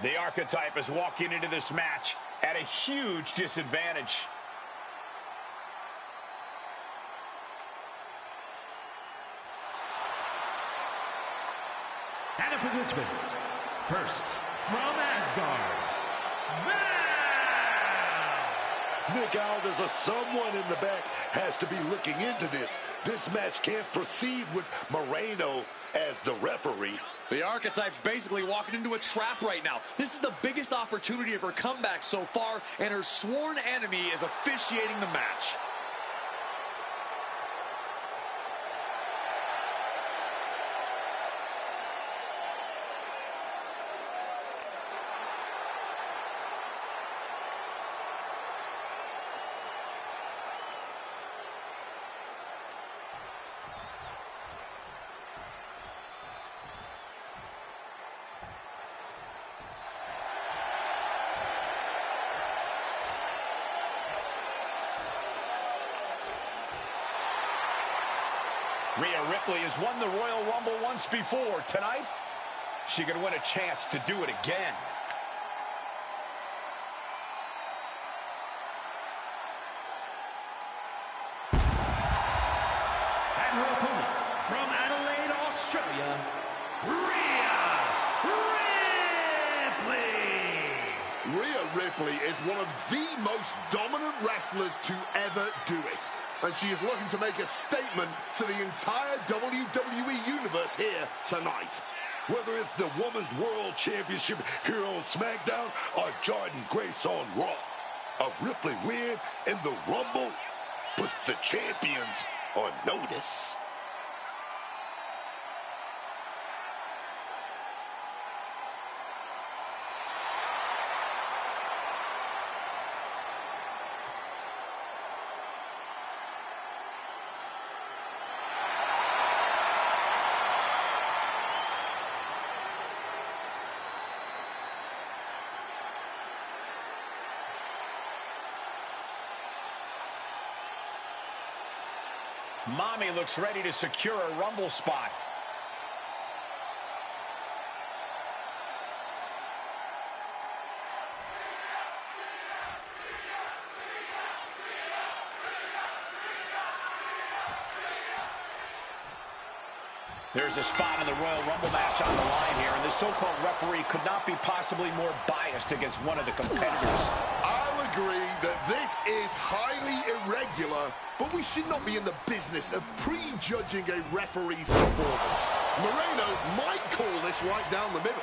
The Archetype is walking into this match at a huge disadvantage. And the participants, first from Asgard, Nick Aldis, or someone in the back, has to be looking into this. This match can't proceed with Moreno as the referee. The Archetype's basically walking into a trap right now. This is the biggest opportunity of her comeback so far, and her sworn enemy is officiating the match. Rhea Ripley has won the Royal Rumble once before. Tonight, she could win a chance to do it again. and her opponent from Adelaide, Australia, Rhea Ripley. Rhea Ripley is one of the most dominant wrestlers to ever do it. And she is looking to make a statement to the entire WWE Universe here tonight. Whether it's the Women's World Championship here on SmackDown or Jordynne Grace on Raw, a Ripley win in the Rumble puts the champions on notice. Mommy looks ready to secure a Rumble spot. There's a spot in the Royal Rumble match on the line here, and the so-called referee could not be possibly more biased against one of the competitors. I'll agree that this is highly irregular, but we should not be in the business of prejudging a referee's performance. Moreno might call this right down the middle.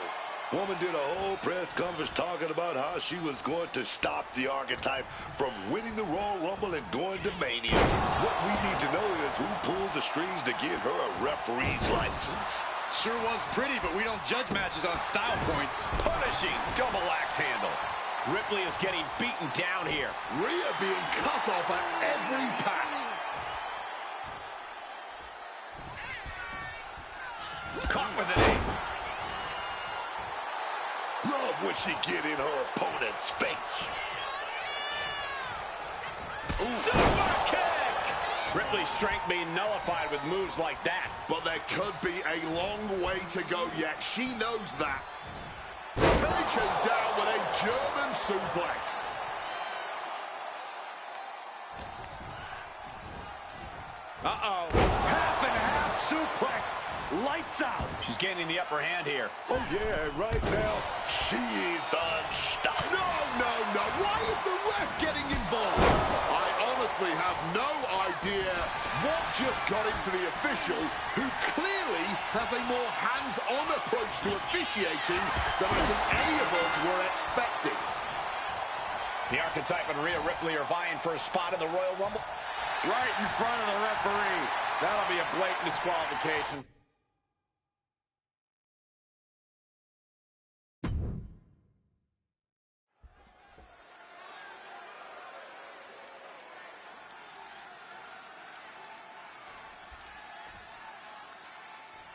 Woman did a whole press conference talking about how she was going to stop the Archetype from winning the Royal Rumble and going to Mania. What we need to know is who pulled the strings to get her a referee's license. Sure was pretty, but we don't judge matches on style points. Punishing double axe handle. Ripley is getting beaten down here. Rhea being cut off at every pass. Caught with an knee. Love when she get in her opponent's face. Super kick! Ripley's strength being nullified with moves like that. But there could be a long way to go yet. She knows that. Taken down with a German suplex. Uh-oh. Half and half suplex. Lights out. She's gaining the upper hand here. Oh, yeah, right now, she is unstoppable. No. Why is the ref getting involved? I honestly have no idea what just got into the official, who clearly has a more hands-on approach to officiating than I think any of us were expecting. The Archetype and Rhea Ripley are vying for a spot in the Royal Rumble. Right in front of the referee. That'll be a blatant disqualification.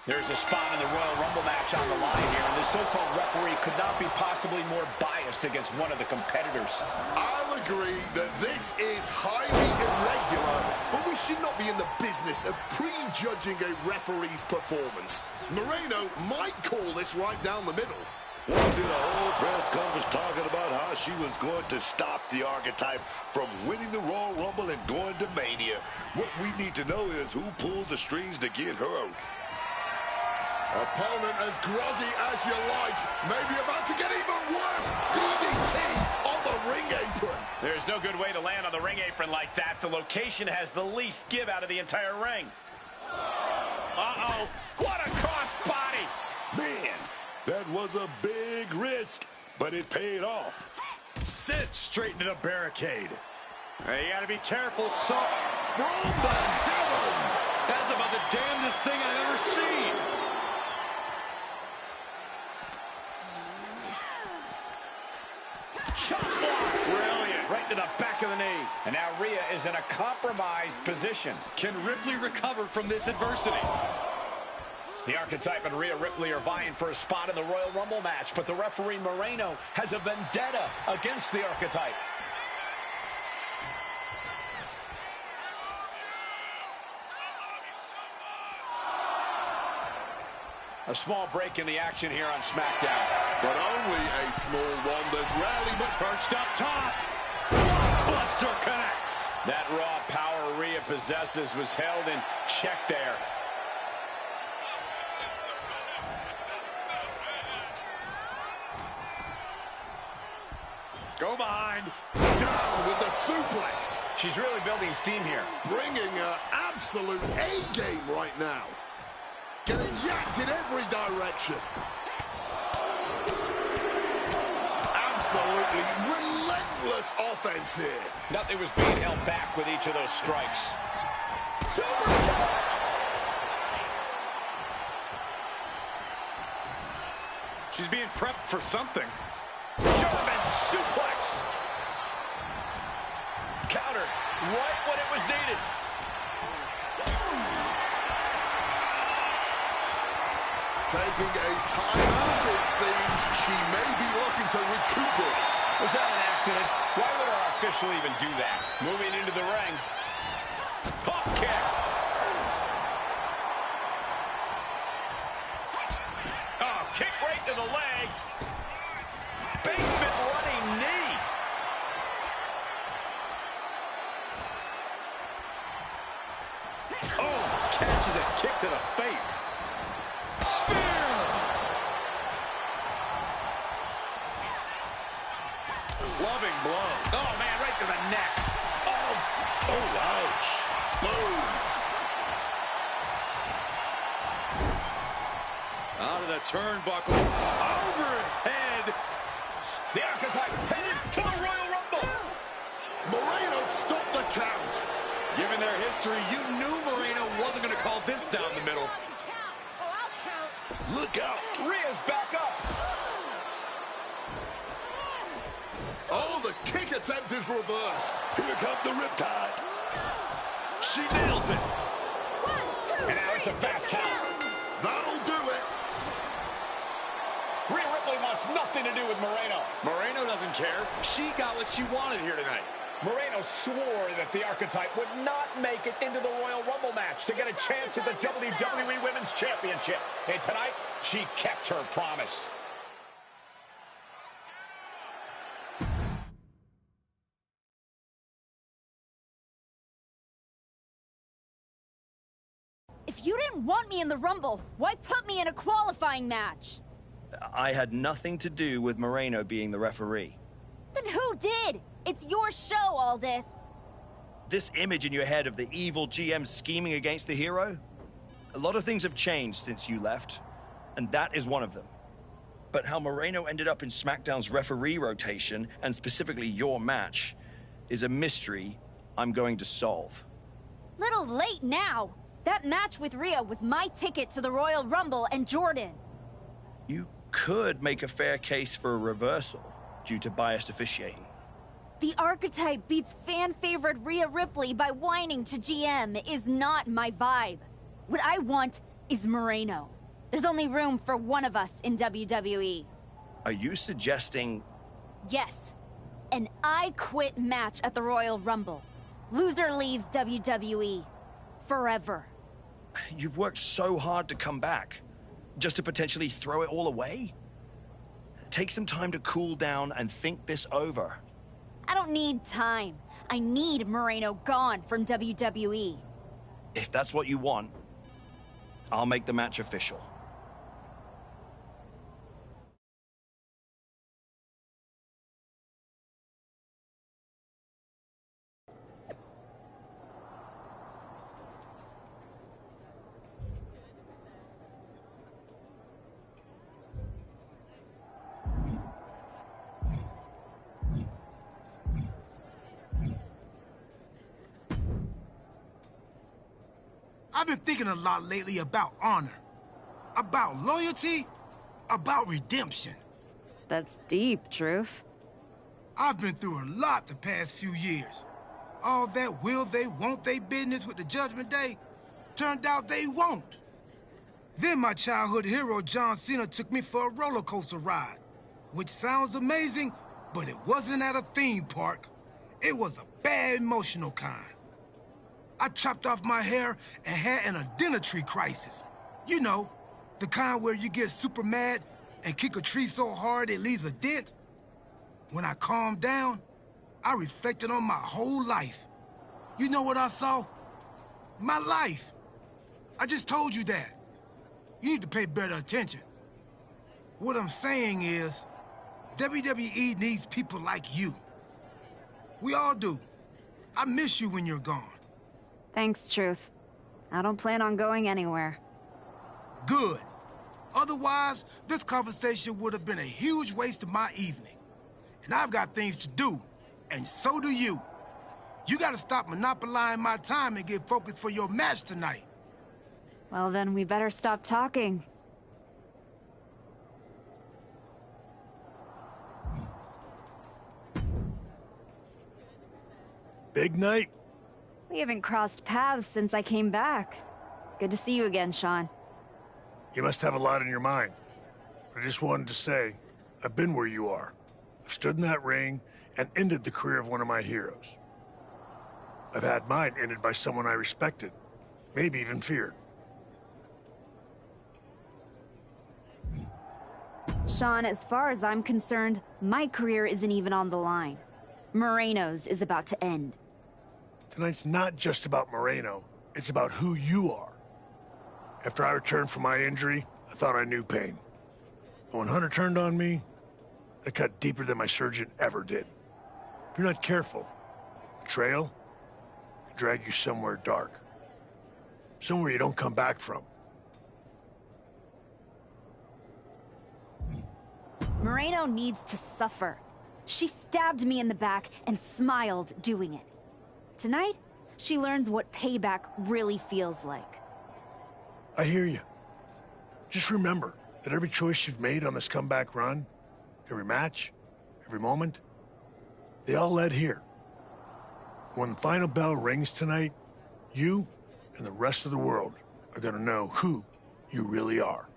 There's a spot in the Royal Rumble match on the line here, and the so-called referee could not be possibly more biased against one of the competitors. I'll agree that this is highly irregular, but we should not be in the business of prejudging a referee's performance. Moreno might call this right down the middle. Well, did a whole press conference talking about how she was going to stop the Archetype from winning the Royal Rumble and going to Mania. What we need to know is who pulled the strings to get her out. Opponent as groggy as you like. Maybe about to get even worse. DDT on the ring apron. There's no good way to land on the ring apron like that. The location has the least give out of the entire ring. Uh-oh. What a crossbody. Man, that was a big risk, but it paid off. Sit straight into the barricade. Hey, you gotta be careful, so... From the heavens! That's about the damnedest thing I've ever seen. Chop block. Brilliant. Right to the back of the knee. And now Rhea is in a compromised position. Can Ripley recover from this adversity? The Archetype and Rhea Ripley are vying for a spot in the Royal Rumble match, but the referee Moreno has a vendetta against the Archetype. A small break in the action here on SmackDown. But only a small one. There's rarely much perched up top. Buster connects. That raw power Rhea possesses was held in check there. Go behind. Down with the suplex. She's really building steam here. Bringing her absolute A-game right now. Getting yacked in every direction. Absolutely relentless offense here. Nothing was being held back with each of those strikes. Super kick. She's being prepped for something. German suplex. Countered right when it was needed. Taking a timeout, it seems. She may be looking to recuperate. Was that an accident? Why would our official even do that? Moving into the ring. Pop kick. Oh, kick right to the leg. Basement running knee. Oh, catches a kick to the face. Spear! Loving blow. Oh, man, right to the neck. Oh, ouch. Boom. Out of the turnbuckle. Overhead. The Archetype headed to the Royal Rumble. Moreno stopped the count. Given their history, you knew Moreno wasn't going to call this down the middle. Look out. Rhea's back up. Oh, the kick attempt is reversed. Here comes the riptide. She nails it. And now it's a fast count. That'll do it. Rhea Ripley wants nothing to do with Moreno. Moreno doesn't care. She got what she wanted here tonight. Moreno swore that the Archetype would not make it into the Royal Rumble match to get a chance at the WWE Women's Championship. And tonight, she kept her promise. If you didn't want me in the Rumble, why put me in a qualifying match? I had nothing to do with Moreno being the referee. Then who did? It's your show, Aldis. This image in your head of the evil GM scheming against the hero? A lot of things have changed since you left, and that is one of them. But how Moreno ended up in SmackDown's referee rotation, and specifically your match, is a mystery I'm going to solve. Little late now. That match with Rhea was my ticket to the Royal Rumble and Jordan. You could make a fair case for a reversal due to biased officiating. The Archetype beats fan-favorite Rhea Ripley by whining to GM is not my vibe. What I want is Moreno. There's only room for one of us in WWE. Are you suggesting... Yes. An I Quit match at the Royal Rumble. Loser leaves WWE. Forever. You've worked so hard to come back, just to potentially throw it all away? Take some time to cool down and think this over. I don't need time. I need Moreno gone from WWE. If that's what you want, I'll make the match official. I've been thinking a lot lately about honor, about loyalty, about redemption. That's deep, Truth. I've been through a lot the past few years. All that will they, won't they business with the Judgment Day turned out they won't. Then my childhood hero John Cena took me for a roller coaster ride, which sounds amazing, but it wasn't at a theme park. It was a bad emotional kind. I chopped off my hair and had an identity crisis. You know, the kind where you get super mad and kick a tree so hard it leaves a dent. When I calmed down, I reflected on my whole life. You know what I saw? My life. I just told you that. You need to pay better attention. What I'm saying is, WWE needs people like you. We all do. I miss you when you're gone. Thanks, Truth. I don't plan on going anywhere. Good. Otherwise, this conversation would have been a huge waste of my evening. And I've got things to do, and so do you. You gotta stop monopolizing my time and get focused for your match tonight. Well, then we better stop talking. Big night? We haven't crossed paths since I came back. Good to see you again, Sean. You must have a lot in your mind. I just wanted to say, I've been where you are. I've stood in that ring and ended the career of one of my heroes. I've had mine ended by someone I respected, maybe even feared. Sean, as far as I'm concerned, my career isn't even on the line. Moreno's is about to end. Tonight's not just about Moreno, it's about who you are. After I returned from my injury, I thought I knew pain. But when Hunter turned on me, that cut deeper than my surgeon ever did. If you're not careful, betrayal can drag you somewhere dark. Somewhere you don't come back from. Moreno needs to suffer. She stabbed me in the back and smiled doing it. Tonight, she learns what payback really feels like. I hear you. Just remember that every choice you've made on this comeback run, every match, every moment, they all led here. When the final bell rings tonight, you and the rest of the world are gonna know who you really are.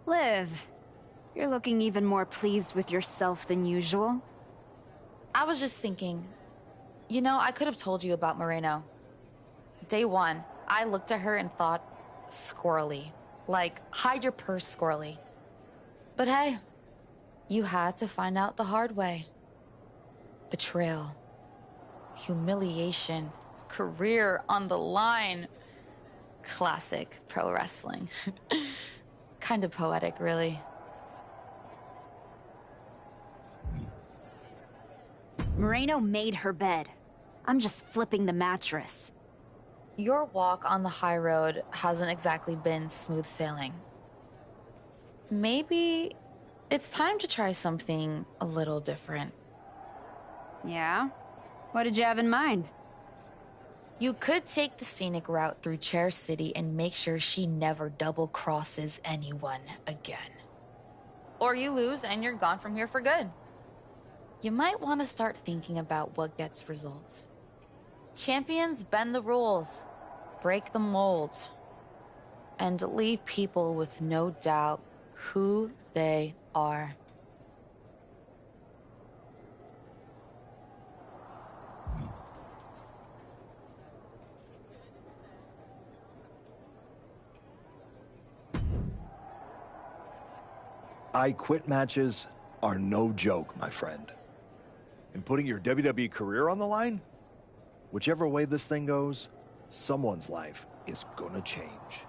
Liv, you're looking even more pleased with yourself than usual. I was just thinking, you know, I could have told you about Moreno. Day one, I looked at her and thought, squirrely. Like, hide your purse, squirrely. But hey, you had to find out the hard way. Betrayal. Humiliation. Career on the line. Classic pro wrestling. Kind of poetic, really. Moreno made her bed. I'm just flipping the mattress. Your walk on the high road hasn't exactly been smooth sailing. Maybe it's time to try something a little different. Yeah? What did you have in mind? You could take the scenic route through Chair City and make sure she never double-crosses anyone again. Or you lose and you're gone from here for good. You might want to start thinking about what gets results. Champions bend the rules, break the mold, and leave people with no doubt who they are. I quit matches are no joke, my friend. And putting your WWE career on the line? Whichever way this thing goes, someone's life is gonna change.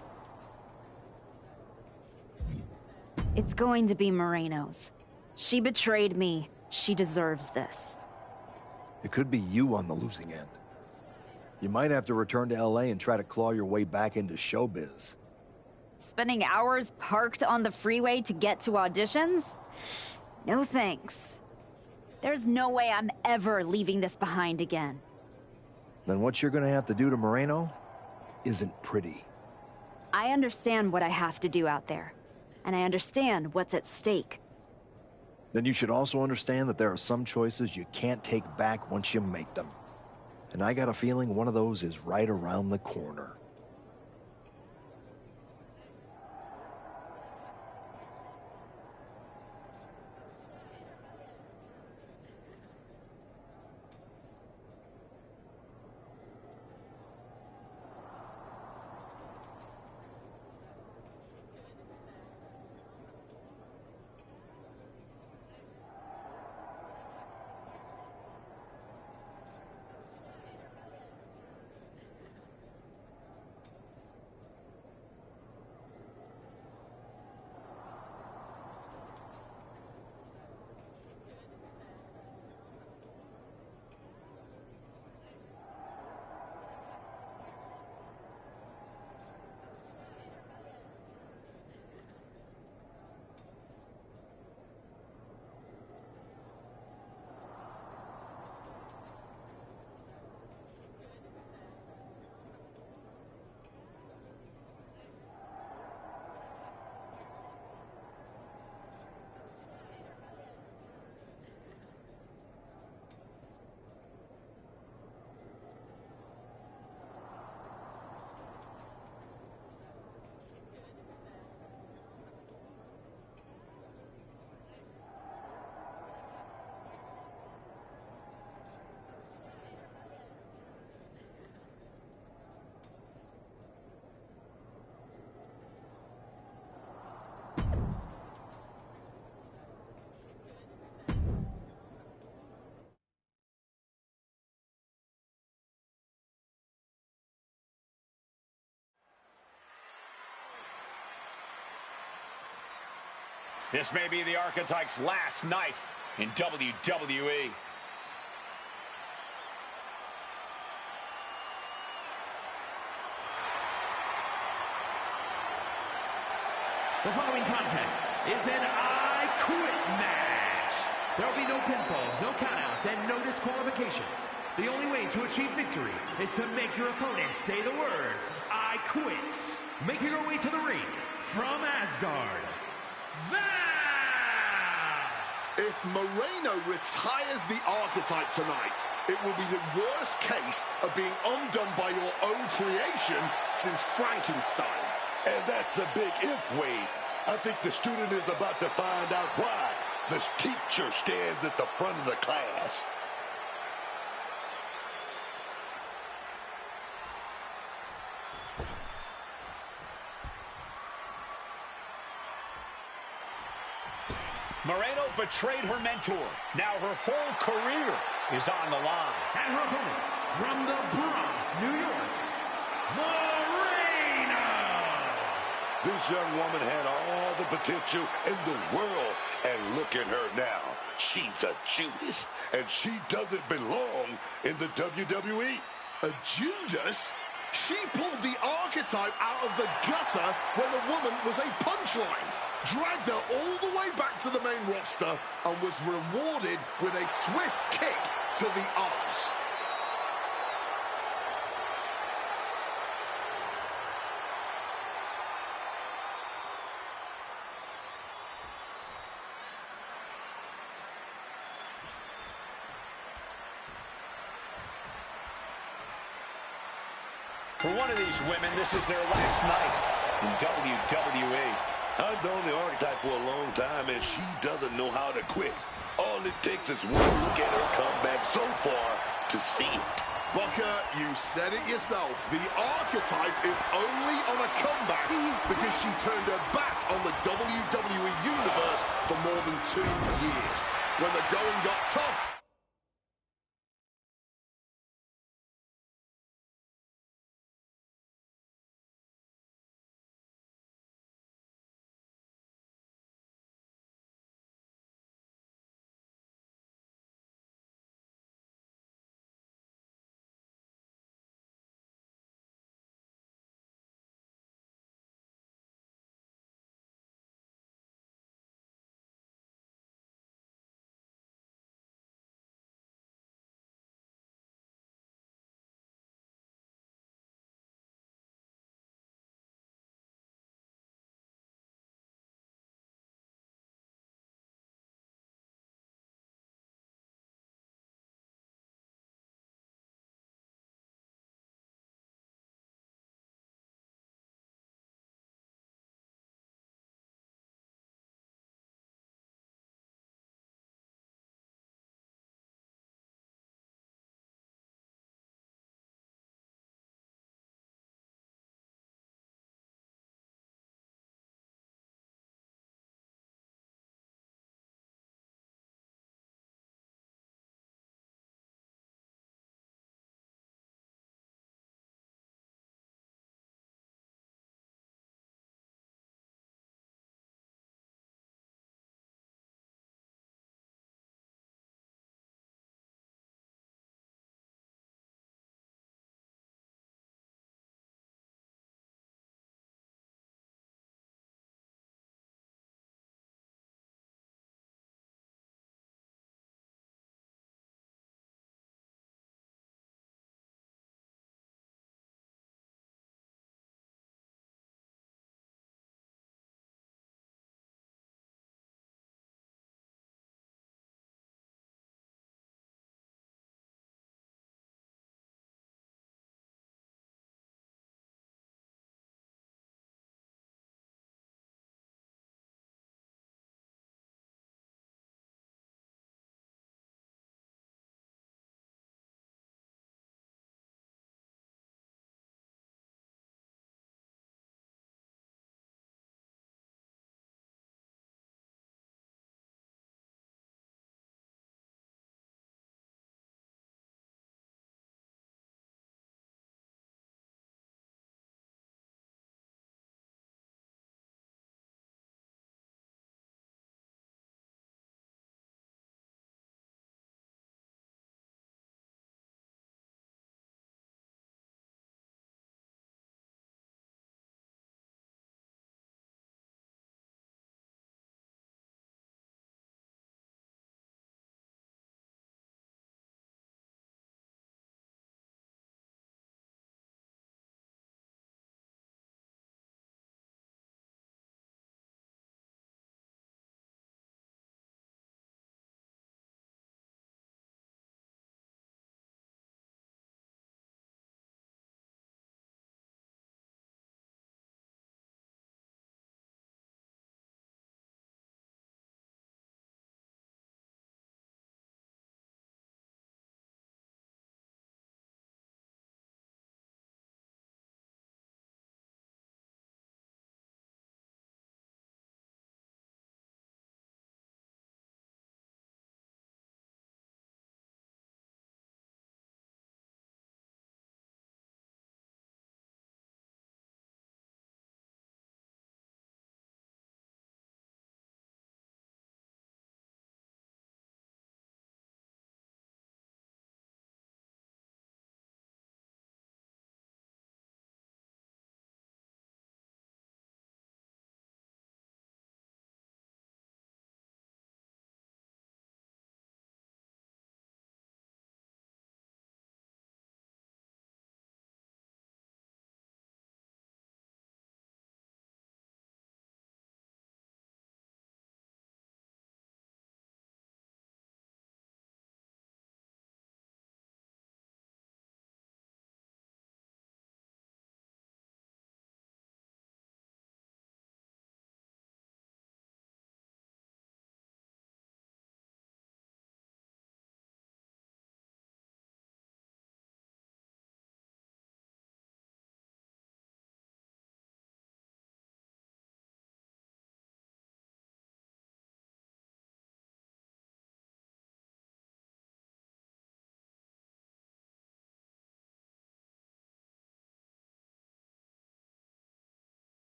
It's going to be Moreno's. She betrayed me. She deserves this. It could be you on the losing end. You might have to return to LA and try to claw your way back into showbiz. Spending hours parked on the freeway to get to auditions? No thanks. There's no way I'm ever leaving this behind again. Then what you're gonna have to do to Moreno isn't pretty. I understand what I have to do out there, and I understand what's at stake. Then you should also understand that there are some choices you can't take back once you make them. And I got a feeling one of those is right around the corner. This may be the Archetype's last night in WWE. The following contest is an I Quit match. There will be no pinfalls, no countouts, and no disqualifications. The only way to achieve victory is to make your opponent say the words, I quit. Making her way to the ring from Asgard, If Moreno retires the Archetype tonight, it will be the worst case of being undone by your own creation since Frankenstein. And that's a big if, Wade. I think the student is about to find out why the teacher stands at the front of the class. Moreno betrayed her mentor. Now her whole career is on the line. And her opponent from the Bronx, New York, Moreno! This young woman had all the potential in the world, and look at her now. She's a Judas, and she doesn't belong in the WWE. A Judas? She pulled the Archetype out of the gutter when the woman was a punchline, dragged her all the way back to the main roster, and was rewarded with a swift kick to the arse. For one of these women, this is their last night in WWE. I've known the Archetype for a long time, and she doesn't know how to quit. All it takes is one look at her comeback so far to see it. Booker, you said it yourself. The archetype is only on a comeback because she turned her back on the WWE Universe for more than 2 years. When the going got tough,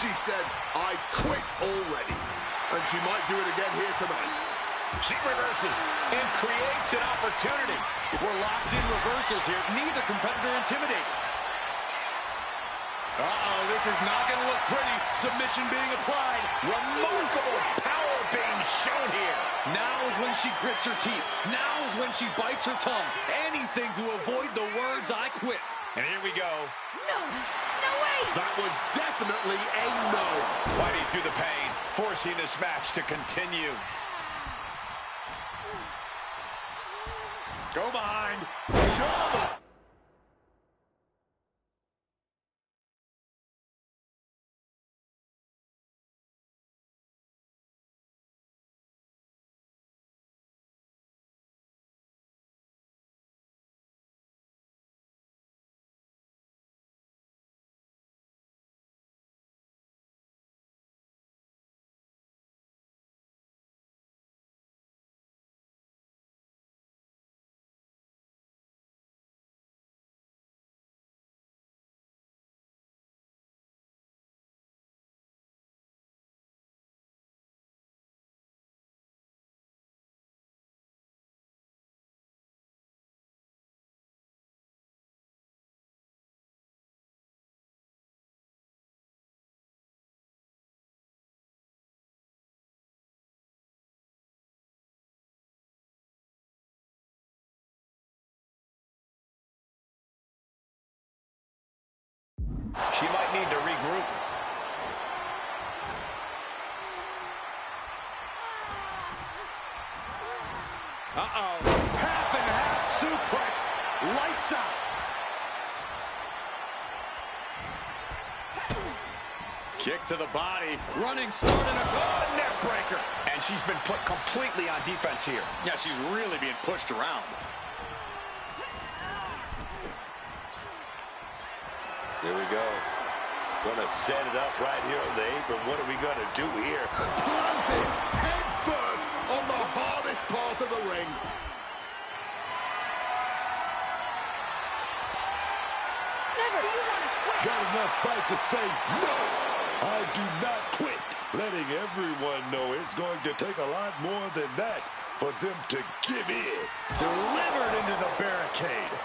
She said, I quit already. And she might do it again here tonight. She reverses and creates an opportunity. We're locked in reversals here. Neither competitor intimidated. Uh-oh, this is not going to look pretty. Submission being applied. Remarkable power being shown here. Now is when she grits her teeth. Now is when she bites her tongue. Anything to avoid the words, I quit. And here we go. No, no way. That was definitely a no. Fighting through the pain, forcing this match to continue. Go behind. Drama. She might need to regroup. Uh-oh. Half and half suplex. Lights out. Kick to the body. Running start and a neck breaker. And she's been put completely on defense here. Yeah, she's really being pushed around. Here we go. Gonna set it up right here on the apron. What are we gonna do here? Planted head first on the hardest part of the ring. Never. Do you want to quit? Got enough fight to say no. I do not quit. Letting everyone know it's going to take a lot more than that for them to give in. Delivered into the barricade.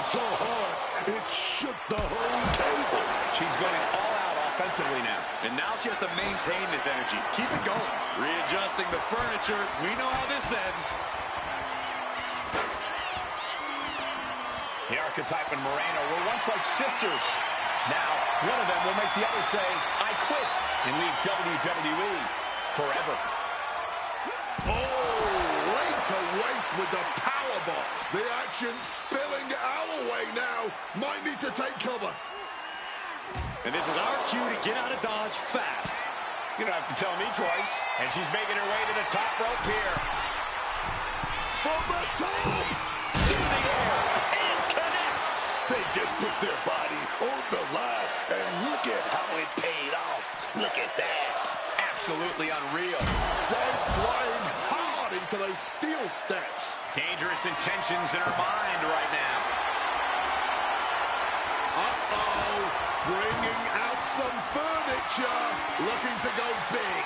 so hard, it shook the whole table. She's going all out offensively now. And now she has to maintain this energy. Keep it going. Readjusting the furniture. We know how this ends. The Archetype and Moreno were once like sisters. Now, one of them will make the other say, I quit, and leave WWE forever. Oh, way to waste with the powerbomb. The action spilling our way now. Might need to take cover. And this is our cue to get out of Dodge fast. You don't have to tell me twice. And she's making her way to the top rope here. From the top! Through the air, and connects. They just put their body on the line, and look at how it paid off. Look at that. Absolutely unreal. Sent flying hard into those steel steps. Dangerous intentions in her mind right now. Uh-oh. Bringing out some furniture. Looking to go big.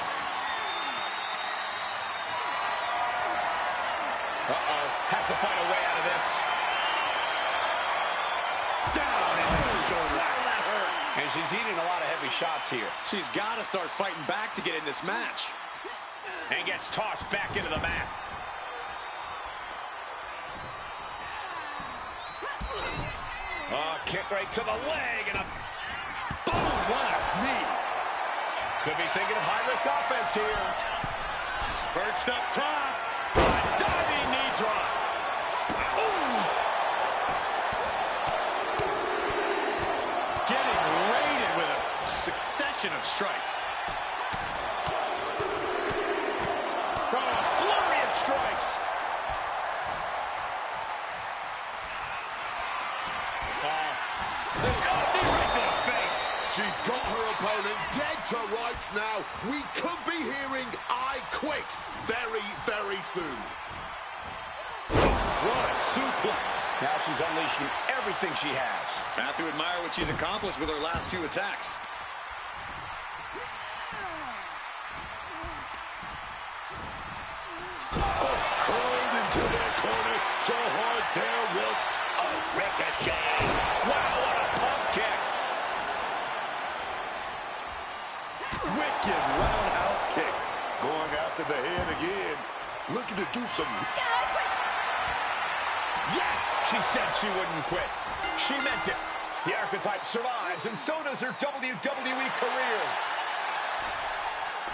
Uh-oh. Has to find a way out of this. Down into the shoulder. Wow, that hurt. And she's eating a lot of heavy shots here. She's got to start fighting back to get in this match. And gets tossed back into the mat. Oh, kick right to the leg and a boom, what a knee. Could be thinking of high-risk offense here. Perched up top. A diving knee drop. Ooh. Getting raided with a succession of strikes. From a flurry of strikes. She's got her opponent dead to rights now. We could be hearing I quit very, very soon. What a suplex. Now she's unleashing everything she has. I have to admire what she's accomplished with her last few attacks. Curled into their corner so hard there was a ricochet. Wow, what a pump kick. Wicked roundhouse kick. Going after the head again. Looking to do some... Yes, she said she wouldn't quit. She meant it. The Archetype survives, and so does her WWE career.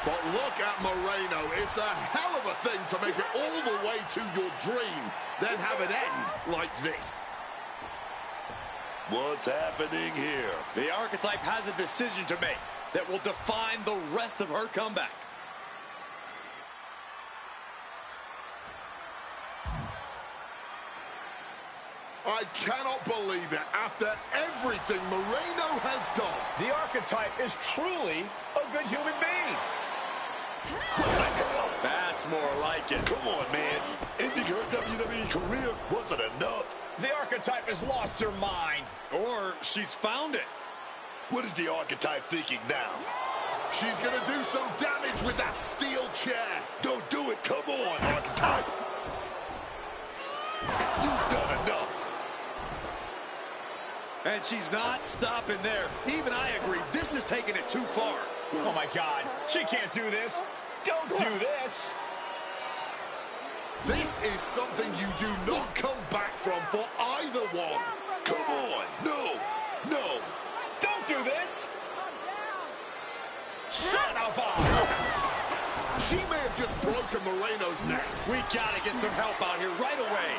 But look at Moreno. It's a hell of a thing to make it all the way to your dream, then have it end like this. What's happening here? The Archetype has a decision to make that will define the rest of her comeback. I cannot believe it. After everything Moreno has done. The Archetype is truly a good human being. That's more like it. Come on, man. Ending her WWE career wasn't enough. The Archetype has lost her mind. Or she's found it. What is the Archetype thinking now? She's going to do some damage with that steel chair. Don't do it. Come on, Archetype. You've done enough. And she's not stopping there. Even I agree. This is taking it too far. Oh, my God. She can't do this. Don't do this. This is something you do not come back from for either one. Come on. No. No. Don't do this. Son of a... She may have just broken Moreno's neck. We got to get some help out here right away.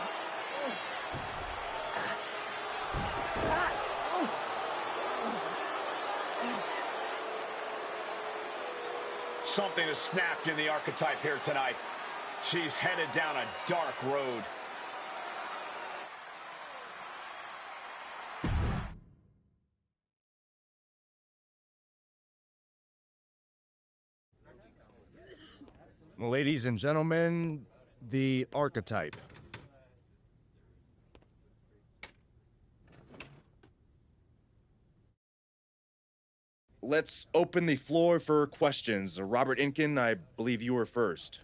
Something has snapped in the Archetype here tonight. She's headed down a dark road. Ladies and gentlemen, the Archetype. Let's open the floor for questions. Robert Inkin, I believe you were first.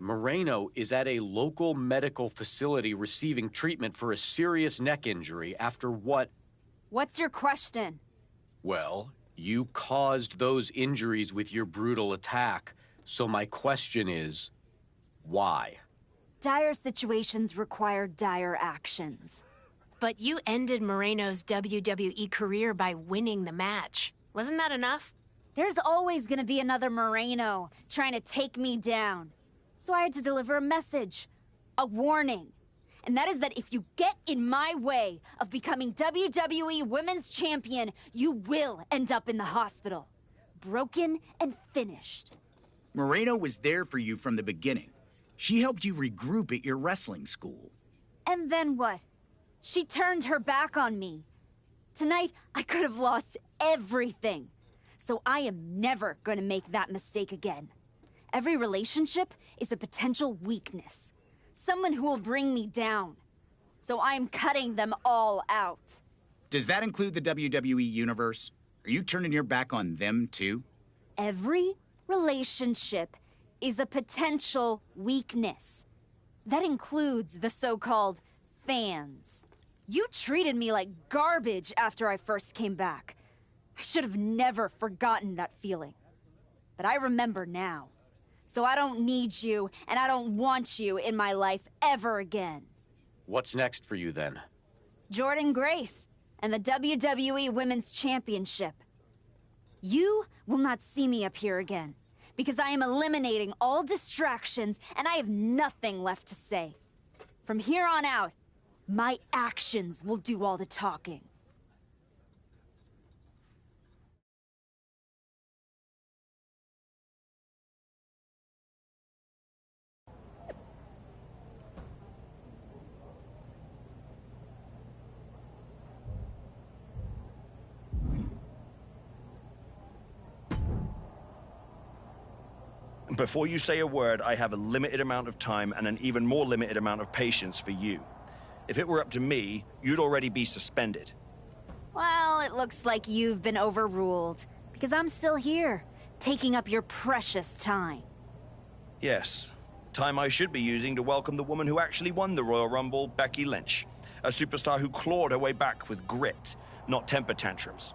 Moreno is at a local medical facility receiving treatment for a serious neck injury after what? What's your question? Well, you caused those injuries with your brutal attack. So my question is, why? Dire situations require dire actions. But you ended Moreno's WWE career by winning the match. Wasn't that enough? There's always gonna be another Moreno trying to take me down. So I had to deliver a message, a warning. And that is that if you get in my way of becoming WWE Women's Champion, you will end up in the hospital. Broken and finished. Moreno was there for you from the beginning. She helped you regroup at your wrestling school. And then what? She turned her back on me. Tonight, I could have lost everything. So I am never gonna make that mistake again. Every relationship is a potential weakness. Someone who will bring me down. So I am cutting them all out. Does that include the WWE Universe? Are you turning your back on them, too? Every relationship is a potential weakness. That includes the so-called fans. You treated me like garbage after I first came back. I should have never forgotten that feeling. But I remember now. So I don't need you, and I don't want you in my life ever again. What's next for you then? Jordynne Grace and the WWE Women's Championship. You will not see me up here again, because I am eliminating all distractions and I have nothing left to say. From here on out, my actions will do all the talking. Before you say a word, I have a limited amount of time and an even more limited amount of patience for you. If it were up to me, you'd already be suspended. Well, it looks like you've been overruled, because I'm still here, taking up your precious time. Yes, time I should be using to welcome the woman who actually won the Royal Rumble, Becky Lynch. A superstar who clawed her way back with grit, not temper tantrums.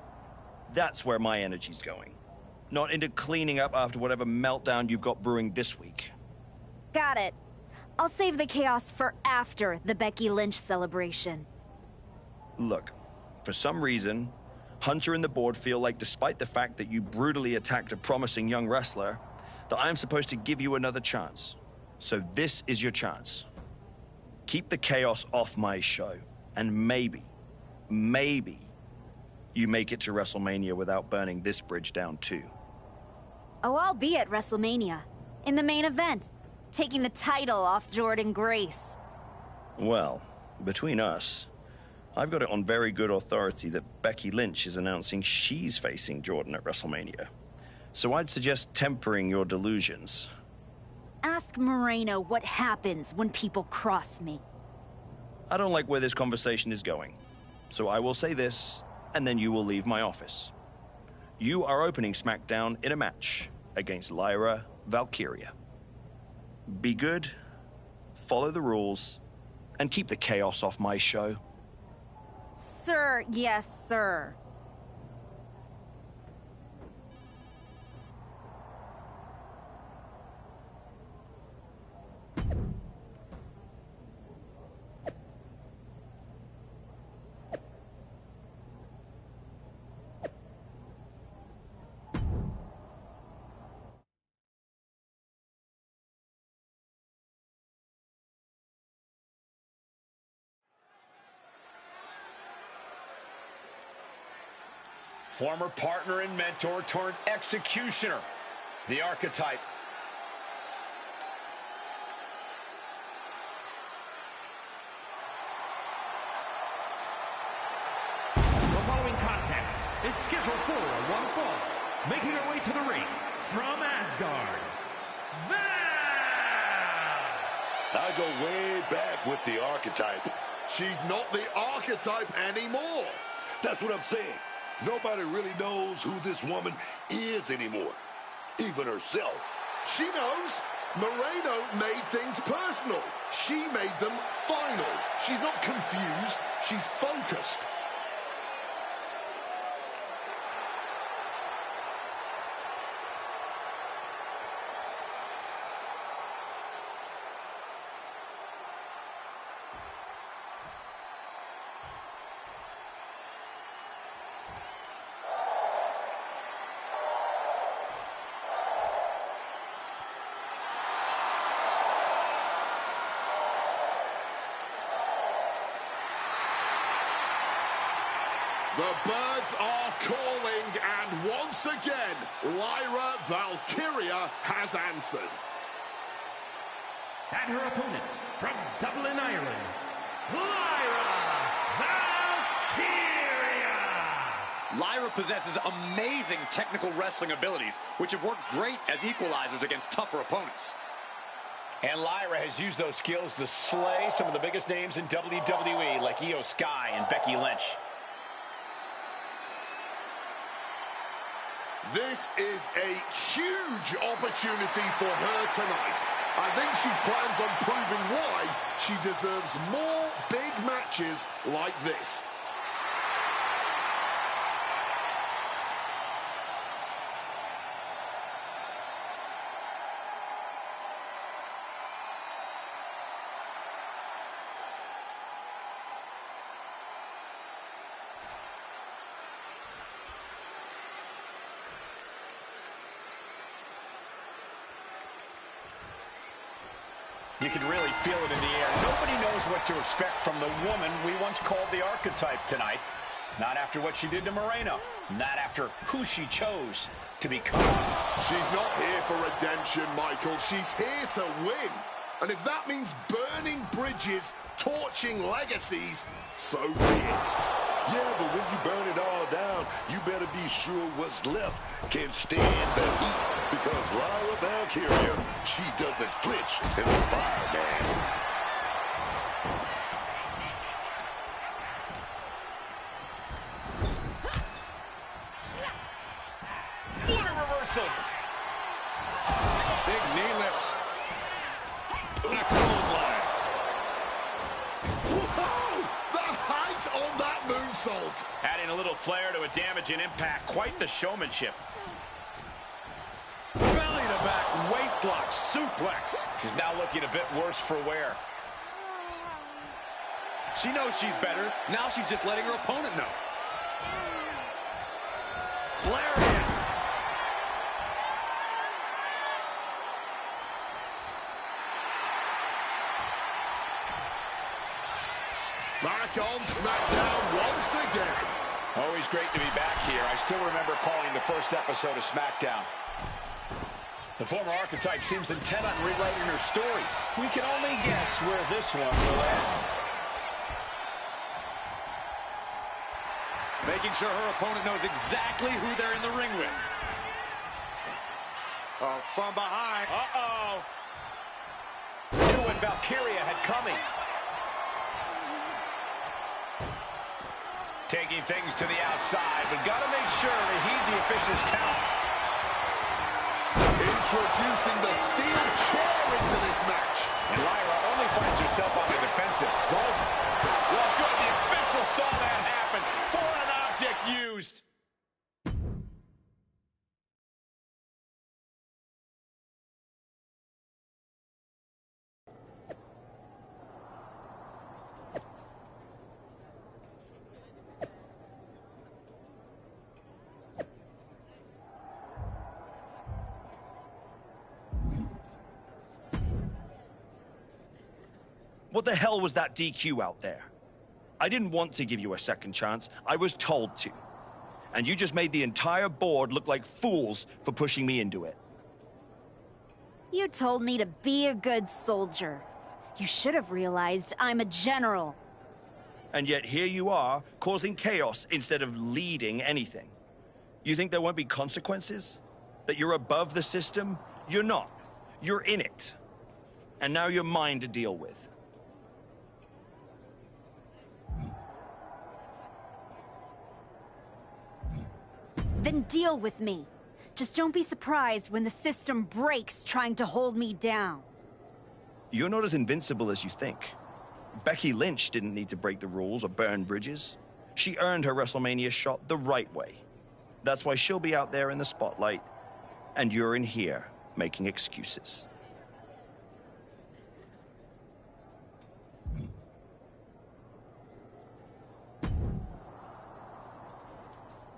That's where my energy's going. Not into cleaning up after whatever meltdown you've got brewing this week. Got it. I'll save the chaos for after the Becky Lynch celebration. Look, for some reason, Hunter and the board feel like despite the fact that you brutally attacked a promising young wrestler, that I'm supposed to give you another chance. So this is your chance. Keep the chaos off my show, and maybe, you make it to WrestleMania without burning this bridge down too. Oh, I'll be at WrestleMania, in the main event, taking the title off Jordynne Grace. Well, between us, I've got it on very good authority that Becky Lynch is announcing she's facing Jordynne at WrestleMania. So I'd suggest tempering your delusions. Ask Moreno what happens when people cross me. I don't like where this conversation is going. So I will say this, and then you will leave my office. You are opening SmackDown in a match against Lyra Valkyria. Be good, follow the rules, and keep the chaos off my show. Sir, yes, sir. Former partner and mentor turned executioner. The archetype. The following contest is scheduled for one fall. Making her way to the ring from Asgard, Val! I go way back with the archetype. She's not the archetype anymore. That's what I'm saying. Nobody really knows who this woman is anymore. Even herself. She knows. Moreno made things personal. She made them final. She's not confused. She's focused. The birds are calling, and once again, Lyra Valkyria has answered. And her opponent, from Dublin, Ireland, Lyra Valkyria! Lyra possesses amazing technical wrestling abilities, which have worked great as equalizers against tougher opponents. And Lyra has used those skills to slay some of the biggest names in WWE, like Io Sky and Becky Lynch. This is a huge opportunity for her tonight. I think she plans on proving why she deserves more big matches like this. You can really feel it in the air. Nobody knows what to expect from the woman we once called the archetype tonight. Not after what she did to Moreno. Not after who she chose to become. She's not here for redemption, Michael. She's here to win. And if that means burning bridges, torching legacies, so be it. Yeah, but when you burn it all down, you better be sure what's left can stand the heat. Because Lyra Valkyria, she doesn't flinch in the fire, man. What a reversal! Big knee lift. And a clothesline. Whoa! The height on that moonsault. Adding a little flair to a damage and impact. Quite the showmanship. Belly to back waistlock suplex. She's now looking a bit worse for wear. She knows she's better. Now she's just letting her opponent know. Lariat. Back on SmackDown once again. Always great to be back here. I still remember calling the first episode of SmackDown. The former archetype seems intent on rewriting her story. We can only guess where this one will end. Making sure her opponent knows exactly who they're in the ring with. Oh, from behind. Uh-oh. Knew what Valkyria had coming. Taking things to the outside, but got to make sure to heed the official's count. Introducing the steel chair into this match. And Lyra only finds herself on the defensive. Well, good. The official saw that happen. Foreign object used. What the hell was that DQ out there? I didn't want to give you a second chance. I was told to. And you just made the entire board look like fools for pushing me into it. You told me to be a good soldier. You should have realized I'm a general. And yet here you are, causing chaos instead of leading anything. You think there won't be consequences? That you're above the system? You're not. You're in it. And now you're mine to deal with. Then deal with me. Just don't be surprised when the system breaks trying to hold me down. You're not as invincible as you think. Becky Lynch didn't need to break the rules or burn bridges. She earned her WrestleMania shot the right way. That's why she'll be out there in the spotlight, and you're in here making excuses.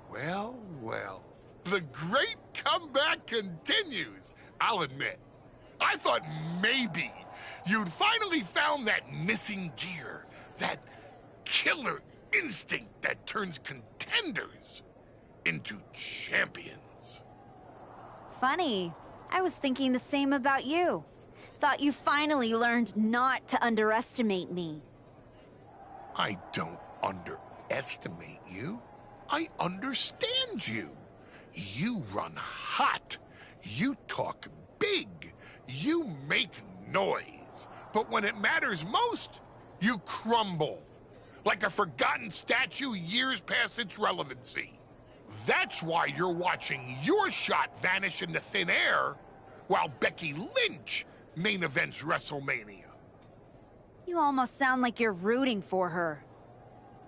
Well, well. The great comeback continues, I'll admit. I thought maybe you'd finally found that missing gear, that killer instinct that turns contenders into champions. Funny. I was thinking the same about you. Thought you finally learned not to underestimate me. I don't underestimate you. I understand you. You run hot. You talk big. You make noise. But when it matters most, you crumble. Like a forgotten statue years past its relevancy. That's why you're watching your shot vanish into thin air while Becky Lynch main events WrestleMania. You almost sound like you're rooting for her.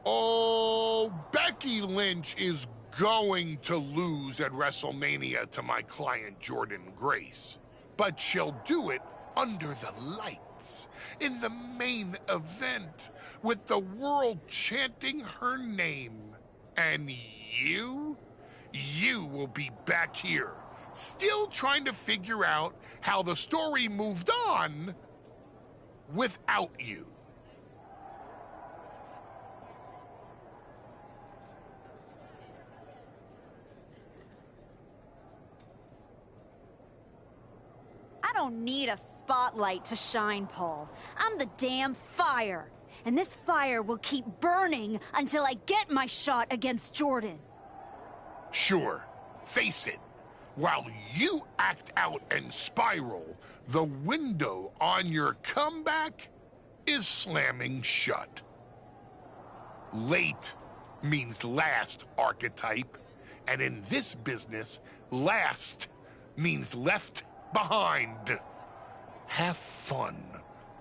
Oh, Becky Lynch is going to lose at WrestleMania to my client Jordynne Grace. But she'll do it under the lights, in the main event, with the world chanting her name. And you will be back here, still trying to figure out how the story moved on without you. I don't need a spotlight to shine, Paul. I'm the damn fire. And this fire will keep burning until I get my shot against Jordynne. Sure, face it. While you act out and spiral, the window on your comeback is slamming shut. Late means last, archetype. And in this business, last means left behind. Have fun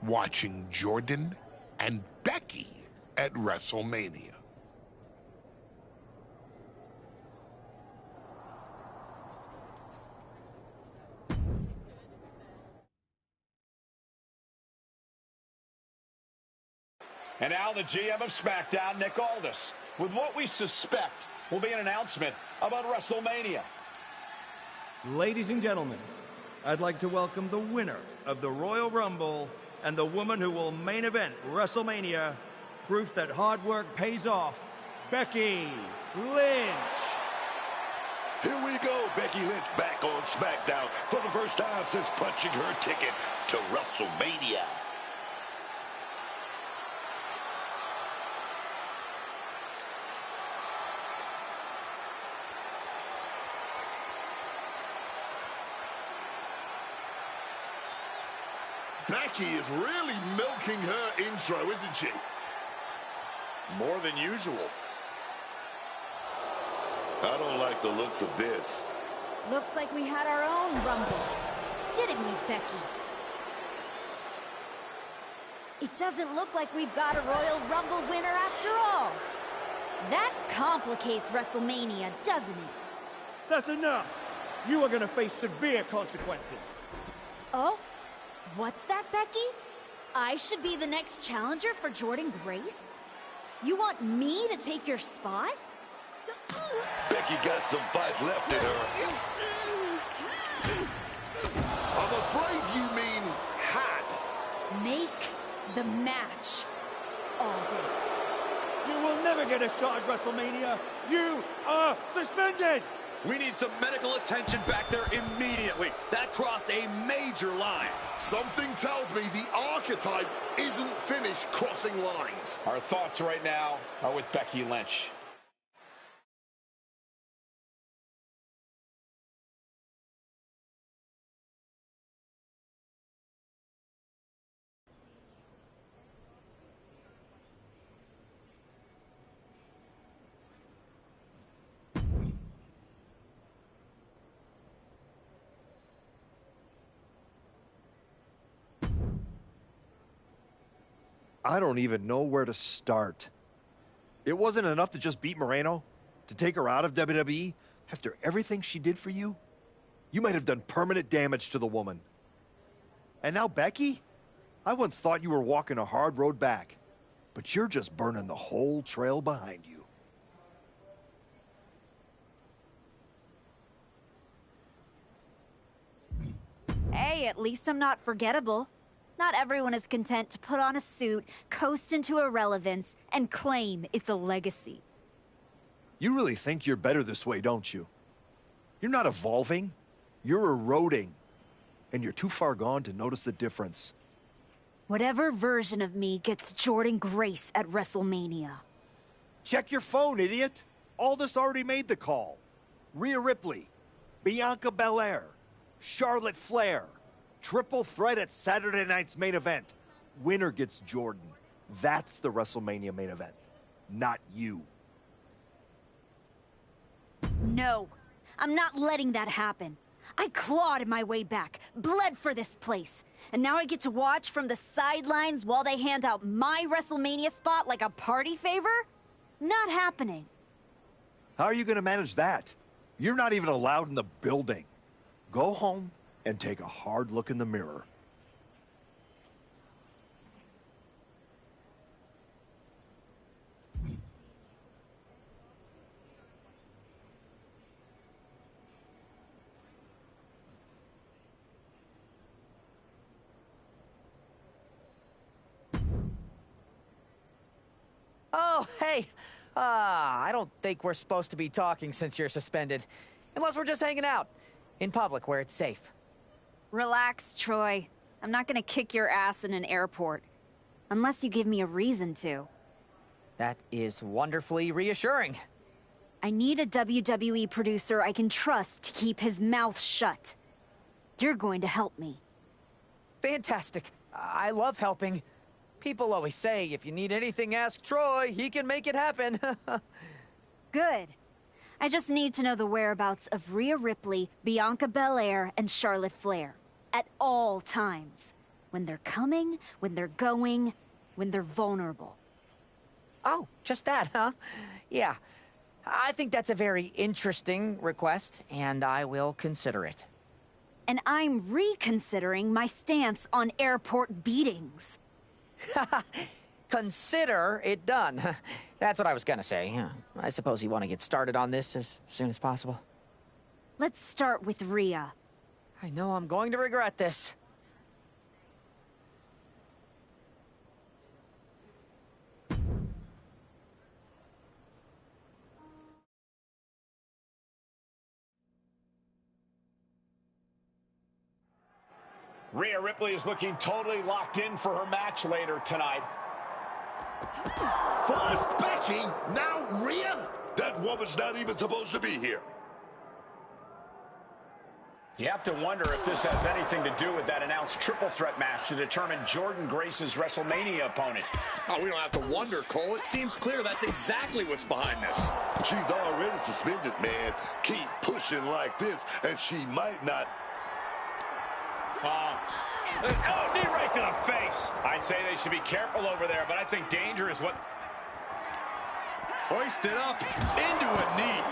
watching Jordynne and Becky at WrestleMania. And now the GM of SmackDown, Nick Aldis, with what we suspect will be an announcement about WrestleMania. Ladies and gentlemen, I'd like to welcome the winner of the Royal Rumble and the woman who will main event WrestleMania, proof that hard work pays off, Becky Lynch. Here we go, Becky Lynch back on SmackDown for the first time since punching her ticket to WrestleMania. Becky is really milking her intro, isn't she? More than usual. I don't like the looks of this. Looks like we had our own Rumble. Didn't we, Becky? It doesn't look like we've got a Royal Rumble winner after all. That complicates WrestleMania, doesn't it? That's enough. You are going to face severe consequences. Oh? What's that, Becky? I should be the next challenger for Jordynne Grace? You want me to take your spot? Becky got some fight left in her. I'm afraid you mean had. Make the match, Aldis. You will never get a shot at WrestleMania. You are suspended. We need some medical attention back there immediately. That crossed a major line. Something tells me the archetype isn't finished crossing lines. Our thoughts right now are with Becky Lynch. I don't even know where to start. It wasn't enough to just beat Moreno? To take her out of WWE after everything she did for you? You might have done permanent damage to the woman. And now Becky? I once thought you were walking a hard road back, but you're just burning the whole trail behind you. Hey, at least I'm not forgettable. Not everyone is content to put on a suit, coast into irrelevance, and claim it's a legacy. You really think you're better this way, don't you? You're not evolving. You're eroding. And you're too far gone to notice the difference. Whatever version of me gets Jordynne Grace at WrestleMania. Check your phone, idiot. Aldis already made the call. Rhea Ripley, Bianca Belair, Charlotte Flair. Triple threat at Saturday night's main event. Winner gets Jordynne. That's the WrestleMania main event, not you. No, I'm not letting that happen. I clawed my way back, bled for this place. And now I get to watch from the sidelines while they hand out my WrestleMania spot like a party favor? Not happening. How are you going to manage that? You're not even allowed in the building. Go home and take a hard look in the mirror. Oh, hey. I don't think we're supposed to be talking since you're suspended. Unless we're just hanging out. In public, where it's safe. Relax, Troy. I'm not gonna kick your ass in an airport. Unless you give me a reason to. That is wonderfully reassuring. I need a WWE producer I can trust to keep his mouth shut. You're going to help me. Fantastic. I love helping. People always say, if you need anything, ask Troy. He can make it happen. Good. I just need to know the whereabouts of Rhea Ripley, Bianca Belair, and Charlotte Flair. At all times. When they're coming, when they're going, when they're vulnerable. Oh, just that, huh? Yeah. I think that's a very interesting request, and I will consider it. And I'm reconsidering my stance on airport beatings. Consider it done. That's what I was gonna say. I suppose you want to get started on this as soon as possible. Let's start with Rhea. I know I'm going to regret this. Rhea Ripley is looking totally locked in for her match later tonight. First Becky, now Rhea? That woman's not even supposed to be here. You have to wonder if this has anything to do with that announced triple threat match to determine Jordynne Grace's WrestleMania opponent. Oh, we don't have to wonder, Cole. It seems clear that's exactly what's behind this. She's already suspended, man. Keep pushing like this, and she might not... Oh, knee right to the face. I'd say they should be careful over there, but I think danger is what... Hoisted up into a knee.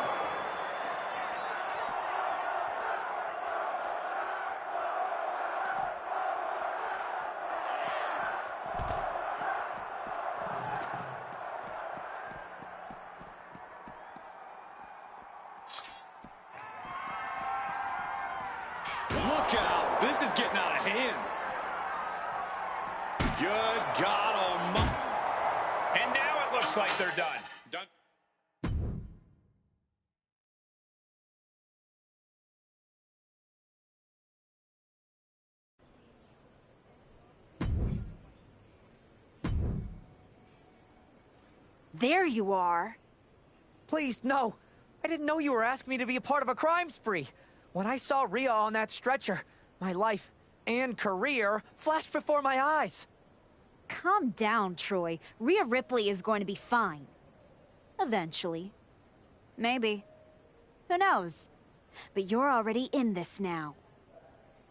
Look out. This is getting out of hand. Good God almighty. And now it looks like they're done. There you are. Please, no. I didn't know you were asking me to be a part of a crime spree. When I saw Rhea on that stretcher, my life and career flashed before my eyes. Calm down, Troy. Rhea Ripley is going to be fine. Eventually. Maybe. Who knows? But you're already in this now.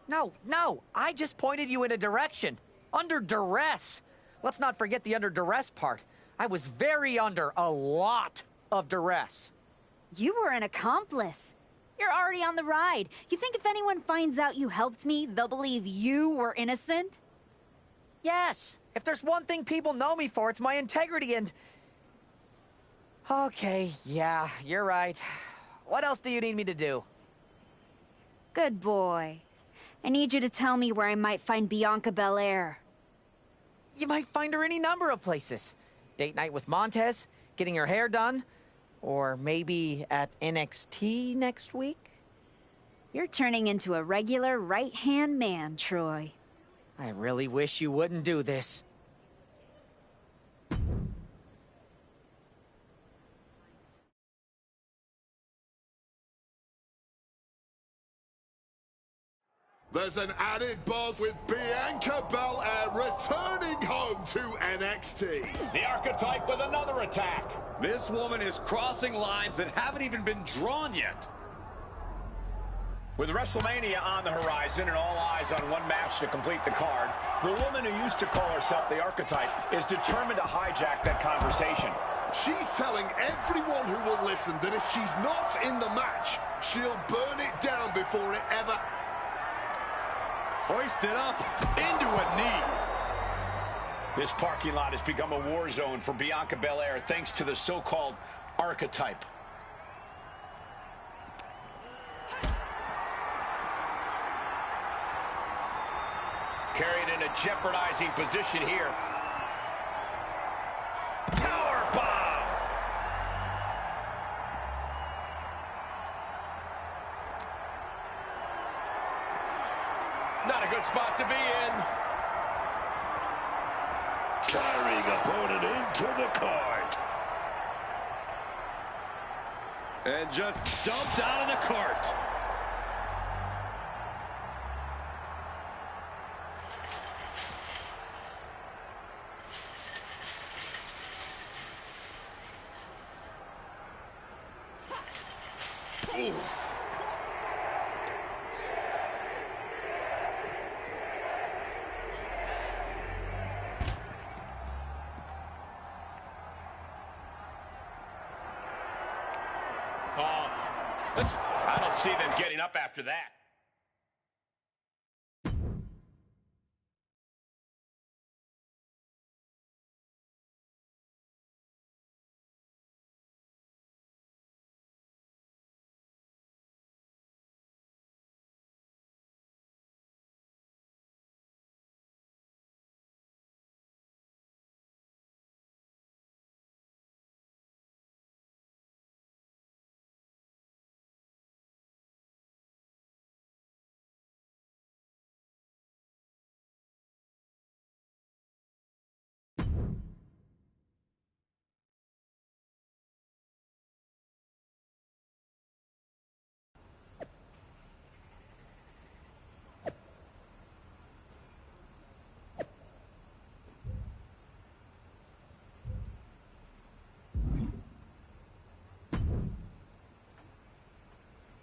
No. I just pointed you in a direction. Under duress. let's not forget the under duress part. I was very under a lot of duress. You were an accomplice. You're already on the ride. You think if anyone finds out you helped me, they'll believe you were innocent? Yes. If there's one thing people know me for, it's my integrity and... Okay, yeah, you're right. What else do you need me to do? Good boy. I need you to tell me where I might find Bianca Belair. You might find her any number of places. Date night with Montez, getting her hair done, or maybe at NXT next week? You're turning into a regular right-hand man, Troy. I really wish you wouldn't do this. There's an added buzz with Bianca Belair returning home to NXT. The Archetype with another attack. This woman is crossing lines that haven't even been drawn yet. With WrestleMania on the horizon and all eyes on one match to complete the card, the woman who used to call herself the Archetype is determined to hijack that conversation. She's telling everyone who will listen that if she's not in the match, she'll burn it down before it ever... Hoisted up into a knee. This parking lot has become a war zone for Bianca Belair thanks to the so-called Archetype. Carried in a jeopardizing position here. Powerbomb! Not a good spot to be in. Carrying opponent into the cart. And just dumped out of the cart. Ooh. I don't see them getting up after that.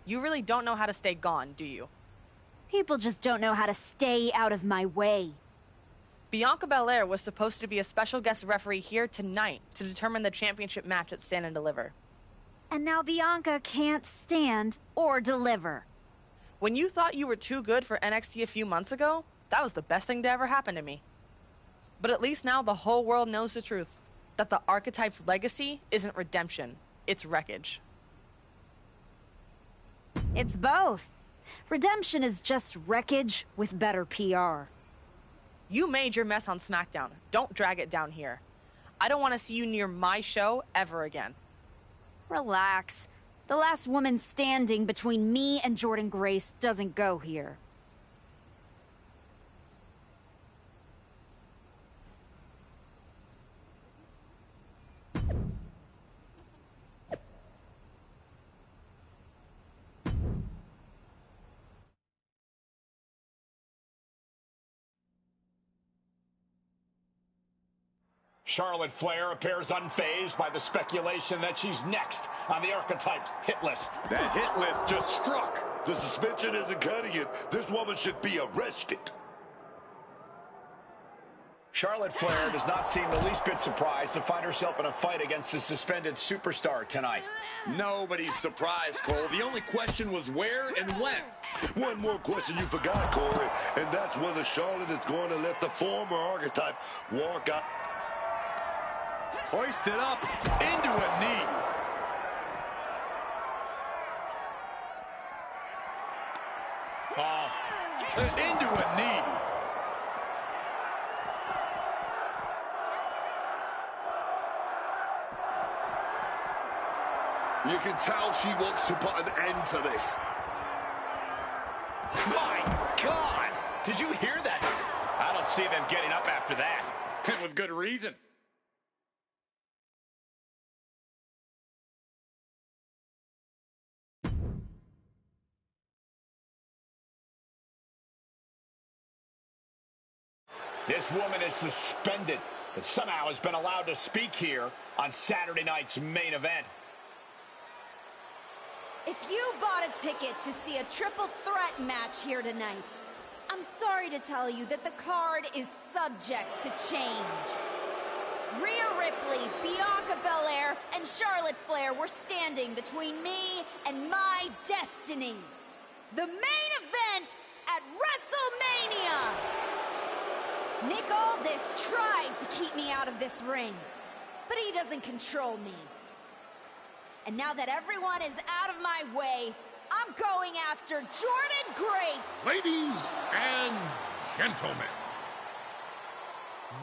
You really don't know how to stay gone, do you? People just don't know how to stay out of my way. Bianca Belair was supposed to be a special guest referee here tonight to determine the championship match at Stand and Deliver. And now Bianca can't stand or deliver. When you thought you were too good for NXT a few months ago, that was the best thing to ever happen to me. But at least now the whole world knows the truth. That the Archetype's legacy isn't redemption, it's wreckage. It's both. Redemption is just wreckage with better PR. You made your mess on SmackDown. Don't drag it down here. I don't want to see you near my show ever again. Relax. The last woman standing between me and Jordynne Grace doesn't go here. Charlotte Flair appears unfazed by the speculation that she's next on the Archetype's hit list. That hit list just struck. The suspension isn't cutting it. This woman should be arrested. Charlotte Flair does not seem the least bit surprised to find herself in a fight against a suspended superstar tonight. Nobody's surprised, Cole. The only question was where and when. One more question you forgot, Corey, and that's whether Charlotte is going to let the former archetype walk out. Hoisted up into a knee. Into a knee. You can tell she wants to put an end to this. My God! Did you hear that? I don't see them getting up after that. And with good reason. This woman is suspended, but somehow has been allowed to speak here on Saturday night's main event. If you bought a ticket to see a triple threat match here tonight, I'm sorry to tell you that the card is subject to change. Rhea Ripley, Bianca Belair, and Charlotte Flair were standing between me and my destiny. The main event at WrestleMania! Nick Aldis tried to keep me out of this ring, but he doesn't control me. And now that everyone is out of my way, I'm going after Jordynne Grace. Ladies and gentlemen,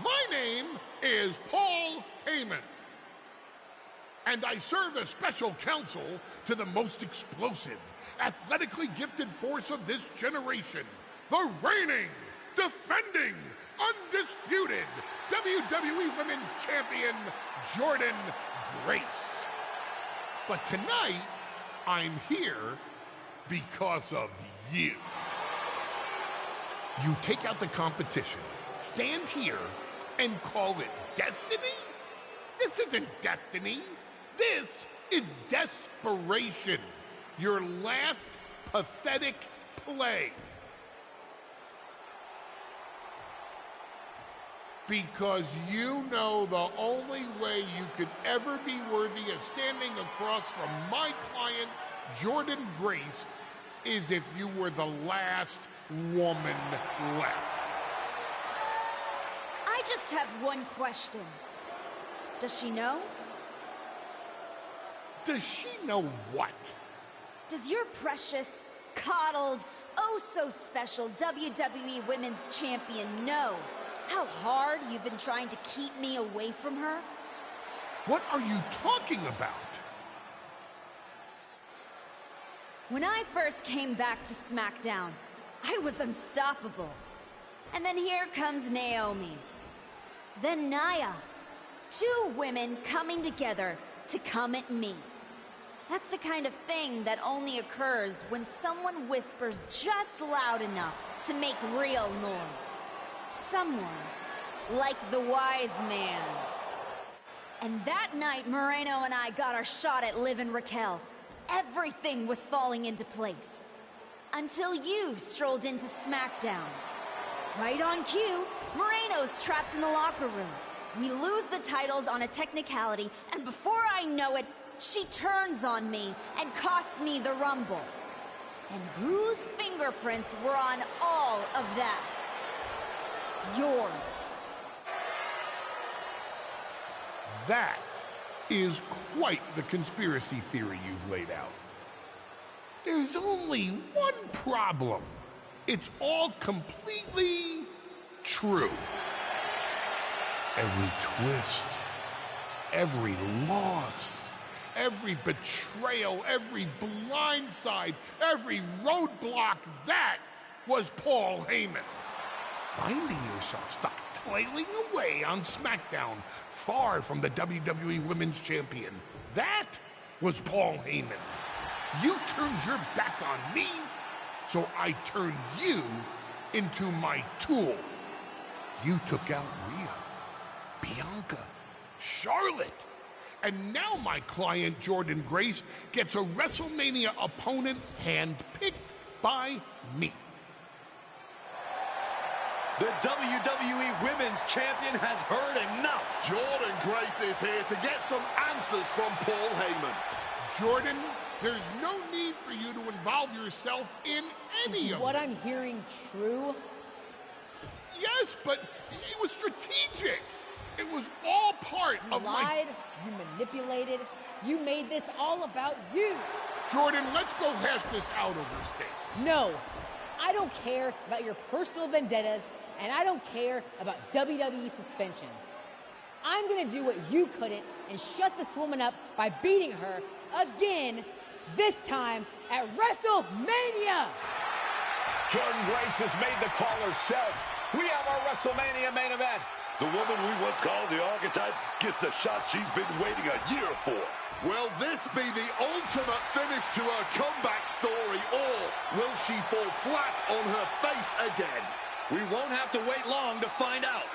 my name is Paul Heyman, and I serve as special counsel to the most explosive, athletically gifted force of this generation, the reigning, defending, undisputed WWE Women's Champion, Jordynne Grace. But tonight, I'm here because of you. You take out the competition, stand here, and call it destiny? This isn't destiny. This is desperation. Your last pathetic play. Because you know the only way you could ever be worthy of standing across from my client, Jordynne Grace, is if you were the last woman left. I just have one question. Does she know? Does she know what? Does your precious, coddled, oh-so-special WWE Women's Champion know how hard you've been trying to keep me away from her? What are you talking about? When I first came back to SmackDown, I was unstoppable. And then here comes Naomi. Then Nia. Two women coming together to come at me. That's the kind of thing that only occurs when someone whispers just loud enough to make real noise. Someone like the wise man. And that night, Moreno and I got our shot at Liv and Raquel. Everything was falling into place. Until you strolled into SmackDown. Right on cue, Moreno's trapped in the locker room. We lose the titles on a technicality, and before I know it, she turns on me and costs me the Rumble. And whose fingerprints were on all of that? Yours. That is quite the conspiracy theory you've laid out. There's only one problem. It's all completely true. Every twist, every loss, every betrayal, every blindside, every roadblock, that was Paul Heyman. Finding yourself stuck toiling away on SmackDown, far from the WWE Women's Champion, that was Paul Heyman. You turned your back on me, so I turned you into my tool. You took out Rhea, Bianca, Charlotte, and now my client Jordynne Grace gets a WrestleMania opponent handpicked by me. The WWE Women's Champion has heard enough. Jordynne Grace is here to get some answers from Paul Heyman. Jordan, there's no need for you to involve yourself in any of What it. I'm hearing true? Yes, but it was strategic. It was all part You of lied, you manipulated, you made this all about you. Jordan, let's go hash this out over stage. No, I don't care about your personal vendettas, and I don't care about WWE suspensions. I'm gonna do what you couldn't and shut this woman up by beating her again, this time at WrestleMania! Jordynne Grace has made the call herself. We have our WrestleMania main event. The woman we once called the Archetype gets the shot she's been waiting a year for. Will this be the ultimate finish to her comeback story, or will she fall flat on her face again? We won't have to wait long to find out.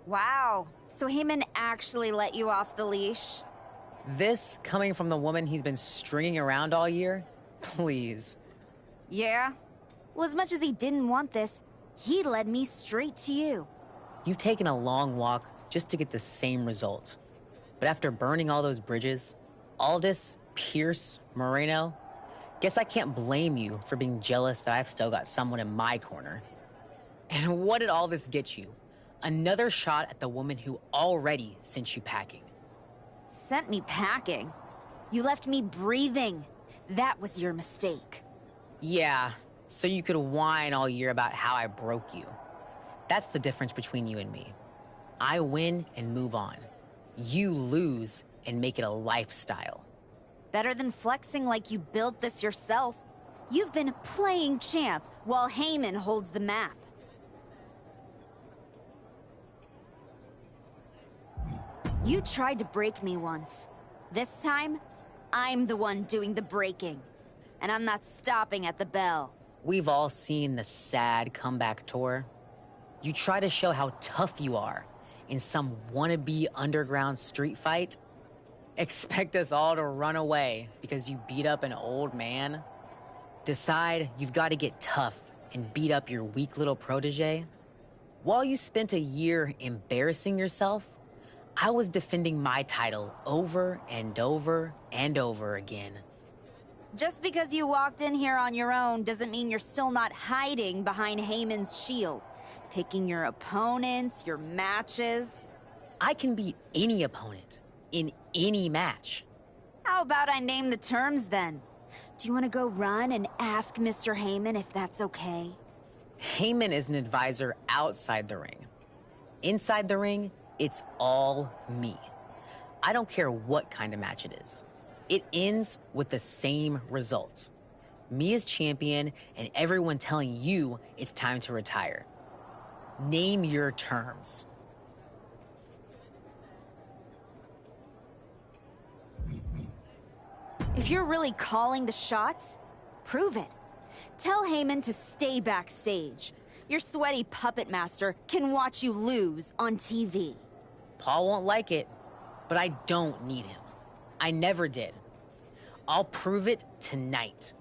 Wow. So Heyman actually let you off the leash? This coming from the woman he's been stringing around all year? Please. Yeah? Well, as much as he didn't want this, he led me straight to you. You've taken a long walk just to get the same result. But after burning all those bridges, Aldis, Pierce, Moreno, guess I can't blame you for being jealous that I've still got someone in my corner. And what did all this get you? Another shot at the woman who already sent you packing. Sent me packing? You left me breathing. That was your mistake. Yeah, so you could whine all year about how I broke you. That's the difference between you and me. I win and move on. You lose and make it a lifestyle. Better than flexing like you built this yourself. You've been playing champ while Heyman holds the map. You tried to break me once. This time, I'm the one doing the breaking. And I'm not stopping at the bell. We've all seen the sad comeback tour. You try to show how tough you are in some wannabe underground street fight. Expect us all to run away because you beat up an old man? Decide you've got to get tough and beat up your weak little protege? While you spent a year embarrassing yourself, I was defending my title over and over and over again. Just because you walked in here on your own doesn't mean you're still not hiding behind Heyman's shield. Picking your opponents, your matches. I can beat any opponent in any match. How about I name the terms then? Do you want to go run and ask Mr. Heyman if that's okay? Heyman is an advisor outside the ring. Inside the ring, it's all me. I don't care what kind of match it is. It ends with the same results. Me as champion and everyone telling you it's time to retire. Name your terms. If you're really calling the shots, prove it. Tell Heyman to stay backstage. Your sweaty puppet master can watch you lose on TV. Paul won't like it, but I don't need him. I never did. I'll prove it tonight.